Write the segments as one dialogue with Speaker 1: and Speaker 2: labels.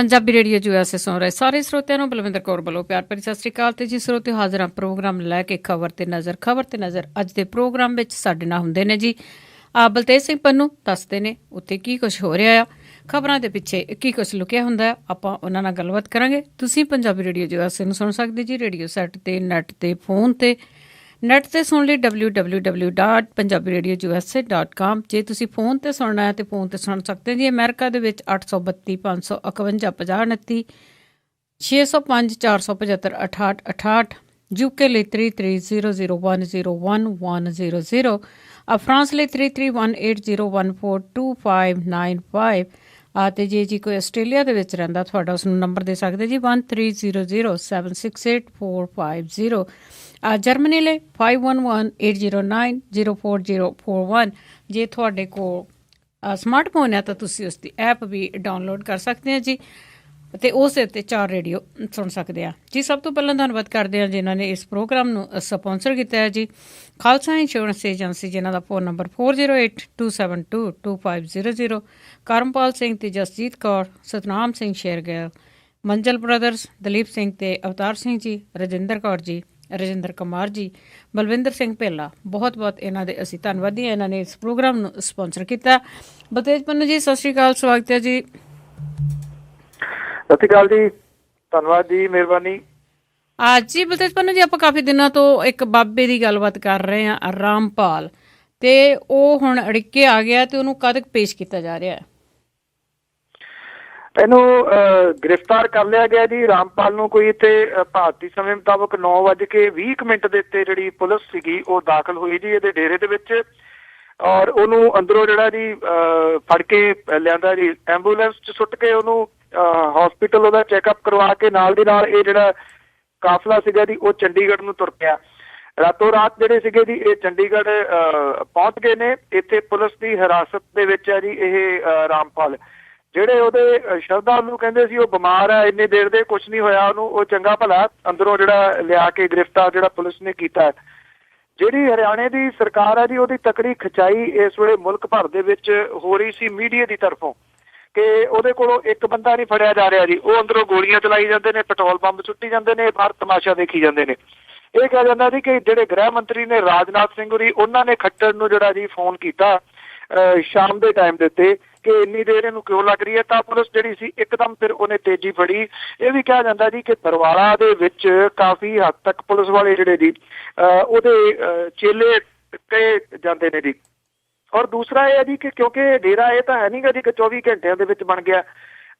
Speaker 1: Punjabi radio USA ਸੁਣ ਰਹੇ ਸਾਰੇ ਸਰੋਤਿਆਂ ਨੂੰ ਬਲਵਿੰਦਰ ਕੌਰ ਵੱਲੋਂ ਪਿਆਰ ਭਰੀ ਸਤਿ ਸ਼੍ਰੀ ਅਕਾਲ। ਤੇ ਜੀ ਸਰੋਤਿਓ, ਹਾਜ਼ਰ ਹਾਂ ਪ੍ਰੋਗਰਾਮ ਲੈ ਕੇ ਖਬਰ ਤੇ ਨਜ਼ਰ। ਅੱਜ ਦੇ ਪ੍ਰੋਗਰਾਮ ਵਿੱਚ ਸਾਡੇ ਨਾਲ ਹੁੰਦੇ ਨੇ ਜੀ ਬਲਤੇਜ ਸਿੰਘ ਪੰਨੂ, ਦੱਸਦੇ ਨੇ ਉੱਥੇ ਕੀ ਕੁਛ ਹੋ ਰਿਹਾ ਆ, ਖਬਰਾਂ ਦੇ ਪਿੱਛੇ ਕੀ ਕੁਛ ਲੁਕਿਆ ਹੁੰਦਾ ਆ। ਆਪਾਂ ਉਹਨਾਂ ਨਾਲ ਗੱਲਬਾਤ ਕਰਾਂਗੇ। ਤੁਸੀਂ ਪੰਜਾਬੀ ਰੇਡੀਓ USA ਨੂੰ ਸੁਣ ਸਕਦੇ ਜੀ ਰੇਡੀਓ ਸੈੱਟ ਤੇ, ਨੈੱਟ ਤੇ, ਫੋਨ ਤੇ। ਨੈੱਟ 'ਤੇ ਸੁਣ ਲਈ www.punjabiradiousa.com। ਜੇ ਤੁਸੀਂ ਫੋਨ 'ਤੇ ਸੁਣਨਾ ਹੈ ਤਾਂ ਫੋਨ 'ਤੇ ਸੁਣ ਸਕਦੇ ਜੀ। ਅਮਰੀਕਾ ਦੇ ਵਿੱਚ 832 551 50 29 605 475 68 68। UK ਲਈ 3300100100। ਫਰਾਂਸ ਲਈ 3318014255 ਅਤੇ ਜੇ ਕੋਈ ਆਸਟ੍ਰੇਲੀਆ ਦੇ ਵਿੱਚ ਰਹਿੰਦਾ ਤੁਹਾਡਾ ਉਸਨੂੰ ਨੰਬਰ ਦੇ ਸਕਦੇ ਜੀ 1300768450। ਜਰਮਨੀ ਲਈ 5118090441। ਜੇ ਤੁਹਾਡੇ ਕੋਲ ਸਮਾਰਟਫੋਨ ਹੈ ਤਾਂ ਤੁਸੀਂ ਉਸ ਦੀ ਐਪ ਵੀ ਡਾਊਨਲੋਡ ਕਰ ਸਕਦੇ ਹੋ ਜੀ, ਅਤੇ ਉਸ ਦੇ ਉੱਤੇ 4 ਰੇਡੀਓ ਸੁਣ ਸਕਦੇ ਆ ਜੀ। ਸਭ ਤੋਂ ਪਹਿਲਾਂ ਧੰਨਵਾਦ ਕਰਦੇ ਹਾਂ ਜਿਨ੍ਹਾਂ ਨੇ ਇਸ ਪ੍ਰੋਗਰਾਮ ਨੂੰ ਸਪੋਂਸਰ ਕੀਤਾ ਹੈ ਜੀ। ਖਾਲਸਾ ਇੰਸ਼ੋਰੈਂਸ ਏਜੰਸੀ, ਜਿਨ੍ਹਾਂ ਦਾ ਫੋਨ ਨੰਬਰ 4082722500। ਕਰਮਪਾਲ ਸਿੰਘ ਤੇ ਜਸਜੀਤ ਕੌਰ, ਸਤਨਾਮ ਸਿੰਘ ਸ਼ੇਰਗਿੱਲ, ਮੰਜਲ ਬ੍ਰਦਰਸ, ਦਲੀਪ ਸਿੰਘ ਤੇ ਅਵਤਾਰ ਸਿੰਘ ਜੀ, ਰਜਿੰਦਰ ਕੌਰ ਜੀ, ਰਜਿੰਦਰ ਕੁਮਾਰ ਜੀ, ਬਲਵਿੰਦਰ ਸਿੰਘ ਭੇਲਾ, ਬਹੁਤ ਬਹੁਤ ਇਹਨਾਂ ਦੇ ਅਸੀਂ ਧੰਨਵਾਦੀ ਹਾਂ। ਇਹਨਾਂ ਨੇ ਇਸ ਪ੍ਰੋਗਰਾਮ ਨੂੰ ਸਪੋਂਸਰ ਕੀਤਾ। ਬਲਤੇਜ ਪੰਨੂ ਜੀ, ਸਤਿ ਸ਼੍ਰੀ ਅਕਾਲ, ਸਵਾਗਤ ਹੈ ਜੀ।
Speaker 2: ਸਤਿ ਸ਼੍ਰੀ ਅਕਾਲ ਜੀ, ਧੰਨਵਾਦ ਜੀ, ਮਿਹਰਬਾਨੀ।
Speaker 1: ਜੀ ਬਲਤੇਜ ਪੰਨੂ ਜੀ, ਆਪਾਂ ਕਾਫੀ ਦਿਨਾਂ ਤੋਂ ਇੱਕ ਬਾਬੇ ਦੀ ਗੱਲਬਾਤ ਕਰ ਰਹੇ ਹਾਂ, ਰਾਮਪਾਲ, ਤੇ ਉਹ ਹੁਣ ਅੜਿੱਕੇ ਆ ਗਿਆ ਤੇ ਉਹਨੂੰ ਕਦ ਪੇਸ਼ ਕੀਤਾ ਜਾ ਰਿਹਾ ਹੈ?
Speaker 2: ਇਹਨੂੰ ਗ੍ਰਿਫਤਾਰ ਕਰ ਲਿਆ ਗਿਆ ਜੀ ਰਾਮਪਾਲ ਨੂੰ। ਕੋਈ ਇੱਥੇ ਭਾਰਤੀ ਸਮੇਂ ਮੁਤਾਬਕ 9:20 ਦੇ ਉੱਤੇ ਜਿਹੜੀ ਪੁਲਿਸ ਸੀਗੀ ਉਹ ਦਾਖਲ ਹੋਈ ਜੀ ਇਹਦੇ ਡੇਰੇ ਦੇ ਵਿੱਚ, ਔਰ ਉਹਨੂੰ ਅੰਦਰੋਂ ਜਿਹੜਾ ਜੀ ਫੜ ਕੇ ਲਿਆਂਦਾ ਜੀ, ਐਂਬੂਲੈਂਸ 'ਚ ਸੁੱਟ ਕੇ ਉਹਨੂੰ ਹਸਪੀਟਲ ਉਹਦਾ ਚੈੱਕਅਪ ਕਰਵਾ ਕੇ ਨਾਲ ਦੀ ਨਾਲ ਇਹ ਜਿਹੜਾ ਕਾਫਲਾ ਸੀਗਾ ਜੀ ਉਹ ਚੰਡੀਗੜ੍ਹ ਨੂੰ ਤੁਰ ਪਿਆ। ਰਾਤੋਂ ਰਾਤ ਜਿਹੜੇ ਸੀਗੇ ਜੀ ਇਹ ਚੰਡੀਗੜ੍ਹ ਪਹੁੰਚ ਗਏ ਨੇ। ਇੱਥੇ ਪੁਲਿਸ ਦੀ ਹਿਰਾਸਤ ਦੇ ਵਿੱਚ ਹੈ ਜੀ ਇਹ ਰਾਮਪਾਲ। ਜਿਹੜੇ ਉਹਦੇ ਸ਼ਰਧਾਲੂ ਕਹਿੰਦੇ ਸੀ ਉਹ ਬਿਮਾਰ ਹੈ, ਇੰਨੀ ਦੇਰ ਦੇ ਕੁਛ ਨਹੀਂ ਹੋਇਆ ਉਹਨੂੰ, ਉਹ ਚੰਗਾ ਭਲਾ ਅੰਦਰੋਂ ਜਿਹੜਾ ਲਿਆ ਕੇ ਗ੍ਰਿਫਤਾਰ ਜਿਹੜਾ ਪੁਲਿਸ ਨੇ ਕੀਤਾ। ਜਿਹੜੀ ਹਰਿਆਣੇ ਦੀ ਸਰਕਾਰ ਹੈ ਜੀ ਉਹਦੀ ਤਕੜੀ ਖਿਚਾਈ ਇਸ ਵੇਲੇ ਮੁਲਕ ਭਰ ਦੇ ਵਿੱਚ ਹੋ ਰਹੀ ਸੀ ਮੀਡੀਆ ਦੀ ਤਰਫੋਂ, ਕਿ ਉਹਦੇ ਕੋਲੋਂ ਇੱਕ ਬੰਦਾ ਨਹੀਂ ਫੜਿਆ ਜਾ ਰਿਹਾ ਜੀ, ਉਹ ਅੰਦਰੋਂ ਗੋਲੀਆਂ ਚਲਾਈ ਜਾਂਦੇ ਨੇ, ਪੈਟਰੋਲ ਪੰਪ ਸੁੱਟੀ ਜਾਂਦੇ ਨੇ, ਬਾਹਰ ਤਮਾਸ਼ਾ ਦੇਖੀ ਜਾਂਦੇ ਨੇ। ਇਹ ਕਿਹਾ ਜਾਂਦਾ ਜੀ ਕਿ ਜਿਹੜੇ ਗ੍ਰਹਿ ਮੰਤਰੀ ਨੇ ਰਾਜਨਾਥ ਸਿੰਘ ਹੋਰੀ, ਉਹਨਾਂ ਨੇ ਖੱਟਰ ਨੂੰ ਜਿਹੜਾ ਜੀ ਫੋਨ ਕੀਤਾ ਸ਼ਾਮ ਦੇ ਟਾਈਮ ਦੇ ਉੱਤੇ ਕਿ ਇੰਨੀ ਦੇਰ ਇਹਨੂੰ ਕਿਉਂ ਲੱਗ ਰਹੀ ਹੈ, ਤਾਂ ਪੁਲਿਸ ਜਿਹੜੀ ਸੀ ਇੱਕਦਮ ਫਿਰ ਉਹਨੇ ਤੇਜ਼ੀ ਫੜੀ। ਇਹ ਵੀ ਕਿਹਾ ਜਾਂਦਾ ਜੀ ਕਿ ਬਰਵਾਲਾ ਦੇ ਵਿੱਚ ਕਾਫੀ ਹੱਦ ਤੱਕ ਪੁਲਿਸ ਵਾਲੇ ਜਿਹੜੇ ਜੀ ਉਹਦੇ ਚੇਲੇ ਕਹੇ ਜਾਂਦੇ ਨੇ ਜੀ। ਔਰ ਦੂਸਰਾ ਇਹ ਹੈ ਜੀ ਕਿ ਕਿਉਂਕਿ ਡੇਰਾ ਇਹ ਤਾਂ ਹੈ ਨਹੀਂ ਗਾ ਜੀ ਕਿ 24 ਘੰਟਿਆਂ ਦੇ ਵਿੱਚ ਬਣ ਗਿਆ,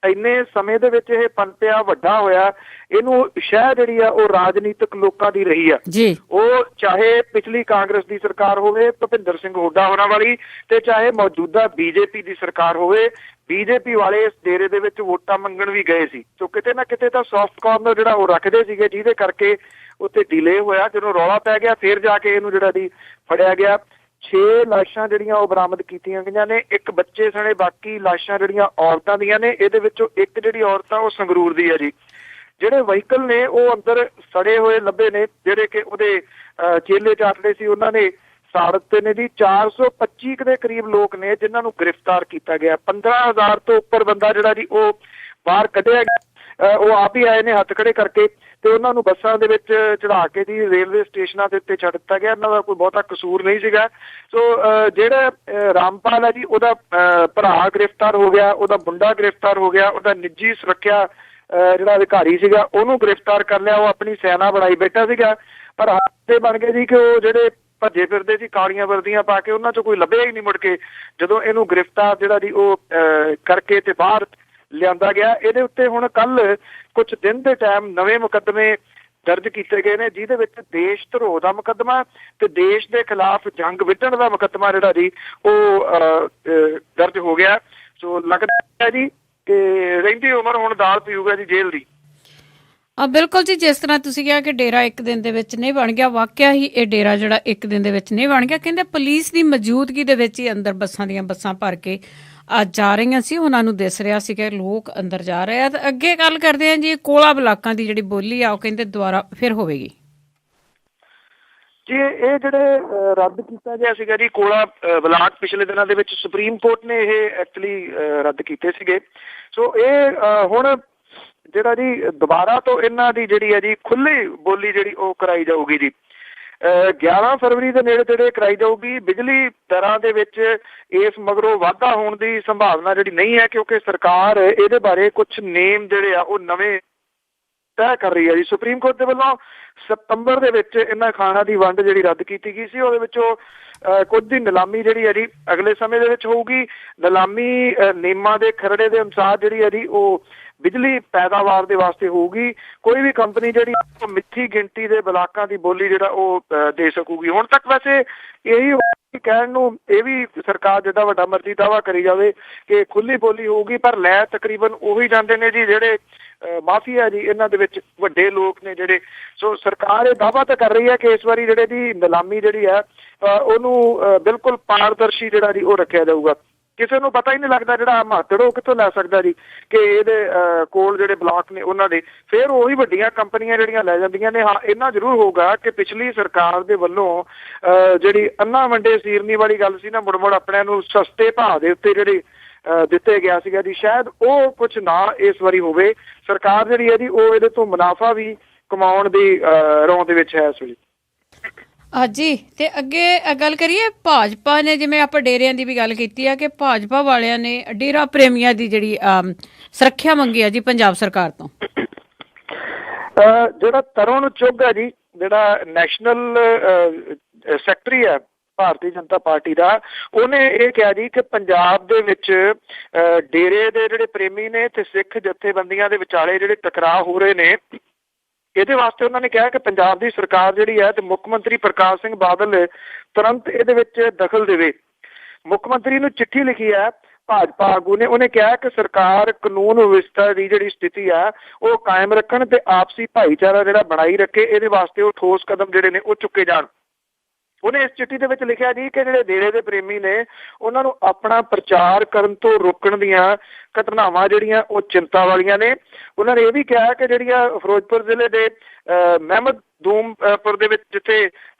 Speaker 2: ਇੰਨੇ ਸਮੇਂ ਦੇ ਵਿੱਚ ਇਹ ਪਨਪਿਆ, ਵੱਡਾ ਹੋਇਆ। ਇਹਨੂੰ ਸ਼ਹਿ ਜਿਹੜੀ ਆ ਉਹ ਰਾਜਨੀਤਿਕ ਲੋਕਾਂ ਦੀ ਰਹੀ ਆ ਜੀ, ਉਹ ਚਾਹੇ ਪਿਛਲੀ ਕਾਂਗਰਸ ਦੀ ਸਰਕਾਰ ਹੋਵੇ ਭੁਪਿੰਦਰ ਸਿੰਘ ਹੁੱਡਾ ਹੋਰਾਂ ਵਾਲੀ, ਤੇ ਚਾਹੇ ਮੌਜੂਦਾ BJP ਦੀ ਸਰਕਾਰ ਹੋਵੇ। BJP ਵਾਲੇ ਇਸ ਡੇਰੇ ਦੇ ਵਿੱਚ ਵੋਟਾਂ ਮੰਗਣ ਵੀ ਗਏ ਸੀ, ਤੇ ਕਿਤੇ ਨਾ ਕਿਤੇ ਤਾਂ ਸੌਫਟ ਕਾਰਨਰ ਜਿਹੜਾ ਉਹ ਰੱਖਦੇ ਸੀਗੇ, ਜਿਹਦੇ ਕਰਕੇ ਉੱਥੇ ਡਿਲੇ ਹੋਇਆ। ਜਦੋਂ ਰੌਲਾ ਪੈ ਗਿਆ ਫਿਰ ਜਾ ਕੇ ਇਹਨੂੰ ਜਿਹੜਾ ਦੀ ਫੜਿਆ ਗਿਆ। 6 ਲਾਸ਼ਾਂ ਜਿਹੜੀਆਂ ਉਹ ਬਰਾਮਦ ਕੀਤੀਆਂ ਗਈਆਂ ਨੇ, ਇੱਕ ਬੱਚੇ ਸਣੇ, ਬਾਕੀ ਲਾਸ਼ਾਂ ਜਿਹੜੀਆਂ ਔਰਤਾਂ ਦੀਆਂ ਨੇ। ਇਹਦੇ ਵਿੱਚੋਂ ਇੱਕ ਜਿਹੜੀ ਔਰਤ ਆ ਉਹ ਸੰਗਰੂਰ ਦੀ ਹੈ ਜੀ। ਜਿਹੜੇ ਵਹੀਕਲ ਨੇ ਉਹ ਅੰਦਰ ਸੜੇ ਹੋਏ ਲੱਭੇ ਨੇ, ਜਿਹੜੇ ਕਿ ਉਹਦੇ ਚੇਲੇ ਚਾਟਲੇ ਸੀ ਉਹਨਾਂ ਨੇ ਸਾੜ ਦਿੱਤੇ ਨੇ ਜੀ। 425 ਦੇ ਕਰੀਬ ਲੋਕ ਨੇ ਜਿਨ੍ਹਾਂ ਨੂੰ ਗ੍ਰਿਫਤਾਰ ਕੀਤਾ ਗਿਆ। 15,000 ਤੋਂ ਉੱਪਰ ਬੰਦਾ ਜਿਹੜਾ ਜੀ ਉਹ ਬਾਹਰ ਕੱਢਿਆ ਗਿਆ। ਉਹ ਆਪ ਹੀ ਆਏ ਨੇ ਹੱਥ ਖੜੇ ਕਰਕੇ, ਤੇ ਉਹਨਾਂ ਨੂੰ ਬੱਸਾਂ ਦੇ ਵਿੱਚ ਚੜਾ ਕੇ ਜੀ ਰੇਲਵੇ ਸਟੇਸ਼ਨਾਂ ਦੇ ਉੱਤੇ ਛੱਡ ਦਿੱਤਾ ਗਿਆ। ਇਹਨਾਂ ਦਾ ਕੋਈ ਬਹੁਤਾ ਕਸੂਰ ਨਹੀਂ ਸੀਗਾ। ਸੋ ਜਿਹੜਾ ਰਾਮਪਾਲ ਹੈ ਜੀ ਉਹਦਾ ਭਰਾ ਗ੍ਰਿਫਤਾਰ ਹੋ ਗਿਆ, ਉਹਦਾ ਮੁੰਡਾ ਗ੍ਰਿਫਤਾਰ ਹੋ ਗਿਆ, ਉਹਦਾ ਨਿੱਜੀ ਸੁਰੱਖਿਆ ਜਿਹੜਾ ਅਧਿਕਾਰੀ ਸੀਗਾ ਉਹਨੂੰ ਗ੍ਰਿਫਤਾਰ ਕਰ ਲਿਆ। ਉਹ ਆਪਣੀ ਸੈਨਾ ਬਣਾਈ ਬੈਠਾ ਸੀਗਾ, ਪਰ ਹਾਦਸੇ ਬਣ ਗਏ ਜੀ ਕਿ ਉਹ ਜਿਹੜੇ ਭੱਜੇ ਫਿਰਦੇ ਸੀ ਕਾਲੀਆਂ ਵਰਦੀਆਂ ਪਾ ਕੇ, ਉਹਨਾਂ 'ਚੋਂ ਕੋਈ ਲੱਭਿਆ ਹੀ ਨਹੀਂ ਮੁੜ ਕੇ। ਜਦੋਂ ਇਹਨੂੰ ਗ੍ਰਿਫਤਾਰ ਜਿਹੜਾ ਜੀ ਉਹ ਕਰਕੇ ਤੇ ਬਾਹਰ ਲਿਆਂਦਾ ਗਿਆ। ਇਹਦੇ ਉੱਤੇ ਹੁਣ ਕੱਲ ਕੁਛ ਦਿਨ ਦੇ ਟਾਈਮ ਨਵੇਂ ਮੁਕੱਦਮੇ ਦਰਜ ਕੀਤੇ ਗਏ ਨੇ, ਜਿਹਦੇ ਵਿੱਚ ਦੇਸ਼ ਧਰੋਹ ਦਾ ਮੁਕੱਦਮਾ ਤੇ ਦੇਸ਼ ਦੇ ਖਿਲਾਫ ਜੰਗ ਵਿੱਢਣ ਦਾ ਮੁਕੱਦਮਾ ਜਿਹੜਾ ਜੀ ਉਹ ਦਰਜ ਹੋ ਗਿਆ। ਸੋ ਲੱਗਦਾ ਹੈ ਜੀ ਕਿ ਰਹਿੰਦੀ ਉਮਰ ਹੁਣ ਦਾਲ ਪੀਊਗਾ ਜੀ ਜੇਲ੍ਹ ਦੀ।
Speaker 1: ਬਿਲਕੁਲ ਜੀ, ਜਿਸ ਤਰ੍ਹਾਂ ਤੁਸੀਂ ਕਿਹਾ ਕਿ ਡੇਰਾ ਇੱਕ ਦਿਨ ਦੇ ਵਿੱਚ ਨਹੀਂ ਬਣ ਗਿਆ, ਵਾਕਿਆ ਹੀ ਇਹ ਡੇਰਾ ਜਿਹੜਾ ਇੱਕ ਦਿਨ ਦੇ ਵਿੱਚ ਨਹੀਂ ਬਣ ਗਿਆ। ਕਹਿੰਦੇ ਪੁਲਿਸ ਦੀ ਮੌਜੂਦਗੀ ਦੇ ਵਿੱਚ ਹੀ ਅੰਦਰ ਬੱਸਾਂ ਦੀਆਂ ਬੱਸਾਂ ਭਰ ਕੇ ਜਾ ਰਹੀਆਂ ਸੀ, ਉਹਨਾਂ ਨੂੰ ਦਿਸ ਰਿਹਾ ਸੀ ਕਿ ਲੋਕ ਅੰਦਰ ਜਾ ਰਹੇ ਆ। ਤੇ ਅੱਗੇ ਗੱਲ ਕਰਦੇ ਹਾਂ ਜੀ, ਕੋਲਾ ਬਲਾਕਾਂ ਦੀ ਜਿਹੜੀ ਬੋਲੀ ਆ ਉਹ ਕਹਿੰਦੇ ਦੁਬਾਰਾ ਫਿਰ ਹੋਵੇਗੀ
Speaker 2: ਜੀ। ਇਹ ਜਿਹੜੇ ਰੱਦ ਕੀਤਾ ਗਿਆ ਸੀਗਾ ਜੀ ਕੋਲਾ ਬਲਾਕ, ਪਿਛਲੇ ਦਿਨਾਂ ਦੇ ਵਿੱਚ ਸੁਪਰੀਮ ਕੋਰਟ ਨੇ ਇਹ ਐਕਚੁਅਲੀ ਰੱਦ ਕੀਤੇ ਸੀਗੇ। ਸੋ ਇਹ ਹੁਣ ਜਿਹੜਾ ਜੀ ਦੁਬਾਰਾ ਤੋਂ ਇਹਨਾਂ ਦੀ ਜਿਹੜੀ ਹੈ ਜੀ ਖੁੱਲੀ ਬੋਲੀ ਜਿਹੜੀ ਉਹ ਕਰਾਈ ਜਾਊਗੀ ਜੀ। 11 ਫਰਵਰੀ ਦੇ ਨੇੜੇ ਤੇੜੇ ਕਰਾਈ ਜਾਊਗੀ। ਬਿਜਲੀ ਦਰਾਂ ਦੇ ਵਿੱਚ ਇਸ ਮਗਰੋਂ ਵਾਧਾ ਹੋਣ ਦੀ ਸੰਭਾਵਨਾ ਜਿਹੜੀ ਨਹੀਂ ਹੈ, ਕਿਉਂਕਿ ਸਰਕਾਰ ਇਹਦੇ ਬਾਰੇ ਕੁਝ ਨੇਮ ਜਿਹੜੇ ਆ ਉਹ ਨਵੇਂ ਤੈਅ ਕਰ ਰਹੀ ਹੈ ਜੀ। ਸੁਪਰੀਮ ਕੋਰਟ ਦੇ ਵੱਲੋਂ ਸਤੰਬਰ ਦੇ ਵਿੱਚ ਇਹਨਾਂ ਖਾਣਾਂ ਦੀ ਵੰਡ ਜਿਹੜੀ ਰੱਦ ਕੀਤੀ ਗਈ ਸੀ, ਉਹਦੇ ਵਿੱਚੋਂ ਕੁਝ ਦੀ ਨਿਲਾਮੀ ਜਿਹੜੀ ਹੈ ਜੀ ਅਗਲੇ ਸਮੇਂ ਦੇ ਵਿੱਚ ਹੋਊਗੀ। ਨਿਲਾਮੀ ਨਿਯਮਾਂ ਦੇ ਖਰੜੇ ਦੇ ਅਨੁਸਾਰ ਜਿਹੜੀ ਹੈ ਜੀ ਉਹ ਬਿਜਲੀ ਪੈਦਾਵਾਰ ਦੇ ਵਾਸਤੇ ਹੋਊਗੀ। ਕੋਈ ਵੀ ਕੰਪਨੀ ਜਿਹੜੀ ਮਿੱਥੀ ਗਿਣਤੀ ਦੇ ਬਲਾਕਾਂ ਦੀ ਬੋਲੀ ਜਿਹੜਾ ਉਹ ਦੇ ਸਕੂਗੀ। ਹੁਣ ਤੱਕ ਵੈਸੇ ਇਹੀ ਕਹਿਣ ਨੂੰ ਇਹ ਵੀ ਸਰਕਾਰ ਜਿੱਦਾਂ ਵੱਡਾ ਮਰਜ਼ੀ ਦਾਅਵਾ ਕਰੀ ਜਾਵੇ ਕਿ ਖੁੱਲੀ ਬੋਲੀ ਹੋਊਗੀ, ਪਰ ਲੈ ਤਕਰੀਬਨ ਉਹੀ ਜਾਂਦੇ ਨੇ ਜੀ ਜਿਹੜੇ ਮਾਫੀਆ ਜੀ ਇਹਨਾਂ ਦੇ ਵਿੱਚ ਵੱਡੇ ਲੋਕ ਨੇ ਜਿਹੜੇ। ਸੋ ਸਰਕਾਰ ਇਹ ਦਾਅਵਾ ਤਾਂ ਕਰ ਰਹੀ ਹੈ ਕਿ ਇਸ ਵਾਰੀ ਜਿਹੜੇ ਦੀ ਨਿਲਾਮੀ ਜਿਹੜੀ ਹੈ ਉਹਨੂੰ ਬਿਲਕੁਲ ਪਾਰਦਰਸ਼ੀ ਜਿਹੜਾ ਜੀ ਉਹ ਰੱਖਿਆ ਜਾਊਗਾ। ਕਿਸੇ ਨੂੰ ਪਤਾ ਹੀ ਨਹੀਂ ਲੱਗਦਾ ਜਿਹੜਾ ਮਾਤੜ ਉਹ ਕਿੱਥੋਂ ਲੈ ਸਕਦਾ ਜੀ ਕਿ ਇਹਦੇ ਕੋਲ ਜਿਹੜੇ ਬਲਾਕ ਨੇ ਉਹਨਾਂ ਦੇ, ਫਿਰ ਉਹੀ ਵੱਡੀਆਂ ਕੰਪਨੀਆਂ ਜਿਹੜੀਆਂ ਲੈ ਜਾਂਦੀਆਂ ਨੇ। ਹਾਂ, ਇੰਨਾ ਜ਼ਰੂਰ ਹੋਊਗਾ ਕਿ ਪਿਛਲੀ ਸਰਕਾਰ ਦੇ ਵੱਲੋਂ ਜਿਹੜੀ ਅੰਨਾ ਵੰਡੇ ਸੀਰਨੀ ਵਾਲੀ ਗੱਲ ਸੀ ਨਾ, ਮੁੜ ਆਪਣਿਆਂ ਨੂੰ ਸਸਤੇ ਭਾਅ ਦੇ ਉੱਤੇ ਜਿਹੜੇ ਦਿੱਤੇ ਗਿਆ ਸੀਗਾ ਜੀ, ਸ਼ਾਇਦ ਉਹ ਕੁਝ ਨਾ ਇਸ ਵਾਰੀ ਹੋਵੇ। ਸਰਕਾਰ ਜਿਹੜੀ ਹੈ ਜੀ ਉਹ ਇਹਦੇ ਤੋਂ ਮੁਨਾਫਾ ਵੀ ਕਮਾਉਣ ਦੀ ਰੌਂ ਦੇ ਵਿੱਚ ਹੈ ਇਸ ਵੇਲੇ।
Speaker 1: ਹਾਂਜੀ, ਤੇ ਅੱਗੇ ਗੱਲ ਕਰੀਏ ਭਾਜਪਾ ਨੇ, ਜਿਵੇਂ ਆਪਾਂ ਡੇਰਿਆਂ ਦੀ ਵੀ ਗੱਲ ਕੀਤੀ ਆ ਕਿ ਭਾਜਪਾ ਵਾਲਿਆਂ ਨੇ ਡੇਰਾ ਪ੍ਰੇਮੀਆਂ ਦੀ ਜਿਹੜੀ ਸੁਰੱਖਿਆ ਮੰਗੀ ਆ ਜੀ ਪੰਜਾਬ ਸਰਕਾਰ ਤੋਂ।
Speaker 2: ਜਿਹੜਾ ਤਰੁਣ ਚੁੱਘ ਹੈ ਜੀ, ਜਿਹੜਾ ਨੈਸ਼ਨਲ ਸੈਕਟਰੀ ਹੈ ਭਾਰਤੀ ਜਨਤਾ ਪਾਰਟੀ ਦਾ, ਉਹਨੇ ਇਹ ਕਿਹਾ ਜੀ ਕਿ ਪੰਜਾਬ ਦੇ ਵਿੱਚ ਡੇਰੇ ਦੇ ਜਿਹੜੇ ਪ੍ਰੇਮੀ ਨੇ ਤੇ ਸਿੱਖ ਜਥੇਬੰਦੀਆਂ ਦੇ ਵਿਚਾਲੇ ਜਿਹੜੇ ਟਕਰਾਅ ਹੋ ਰਹੇ ਨੇ, ਇਹਦੇ ਵਾਸਤੇ ਉਹਨਾਂ ਨੇ ਕਿਹਾ ਕਿ ਪੰਜਾਬ ਦੀ ਸਰਕਾਰ ਜਿਹੜੀ ਹੈ ਤੇ ਮੁੱਖ ਮੰਤਰੀ ਪ੍ਰਕਾਸ਼ ਸਿੰਘ ਬਾਦਲ ਤੁਰੰਤ ਇਹਦੇ ਵਿੱਚ ਦਖਲ ਦੇਵੇ। ਮੁੱਖ ਮੰਤਰੀ ਨੂੰ ਚਿੱਠੀ ਲਿਖੀ ਹੈ ਭਾਜਪਾ ਆਗੂ ਨੇ। ਉਹਨੇ ਕਿਹਾ ਕਿ ਸਰਕਾਰ ਕਾਨੂੰਨ ਵਿਵਸਥਾ ਦੀ ਜਿਹੜੀ ਸਥਿਤੀ ਆ ਉਹ ਕਾਇਮ ਰੱਖਣ ਤੇ ਆਪਸੀ ਭਾਈਚਾਰਾ ਜਿਹੜਾ ਬਣਾਈ ਰੱਖੇ, ਇਹਦੇ ਵਾਸਤੇ ਉਹ ਠੋਸ ਕਦਮ ਜਿਹੜੇ ਨੇ ਉਹ ਚੁੱਕੇ ਜਾਣ। ਉਹਨੇ ਇਸ ਚਿੱਠੀ ਦੇ ਵਿੱਚ ਲਿਖਿਆ ਜੀ ਕਿ ਜਿਹੜੇ ਡੇਰੇ ਦੇ ਪ੍ਰੇਮੀ ਨੇ ਉਹਨਾਂ ਨੂੰ ਆਪਣਾ ਪ੍ਰਚਾਰ ਕਰਨ ਤੋਂ ਰੋਕਣ ਦੀਆਂ ਘਟਨਾਵਾਂ ਜਿਹੜੀਆਂ ਉਹ ਚਿੰਤਾ ਵਾਲੀਆਂ ਨੇ। ਉਹਨਾਂ ਨੇ ਇਹ ਵੀ ਕਿਹਾ ਕਿ ਜਿਹੜੀਆਂ ਫਿਰੋਜ਼ਪੁਰ ਜ਼ਿਲ੍ਹੇ ਦੇ ਮਹਿਮਦੂਮਪੁਰ ਦੇ ਵਿੱਚ ਜਿੱਥੇ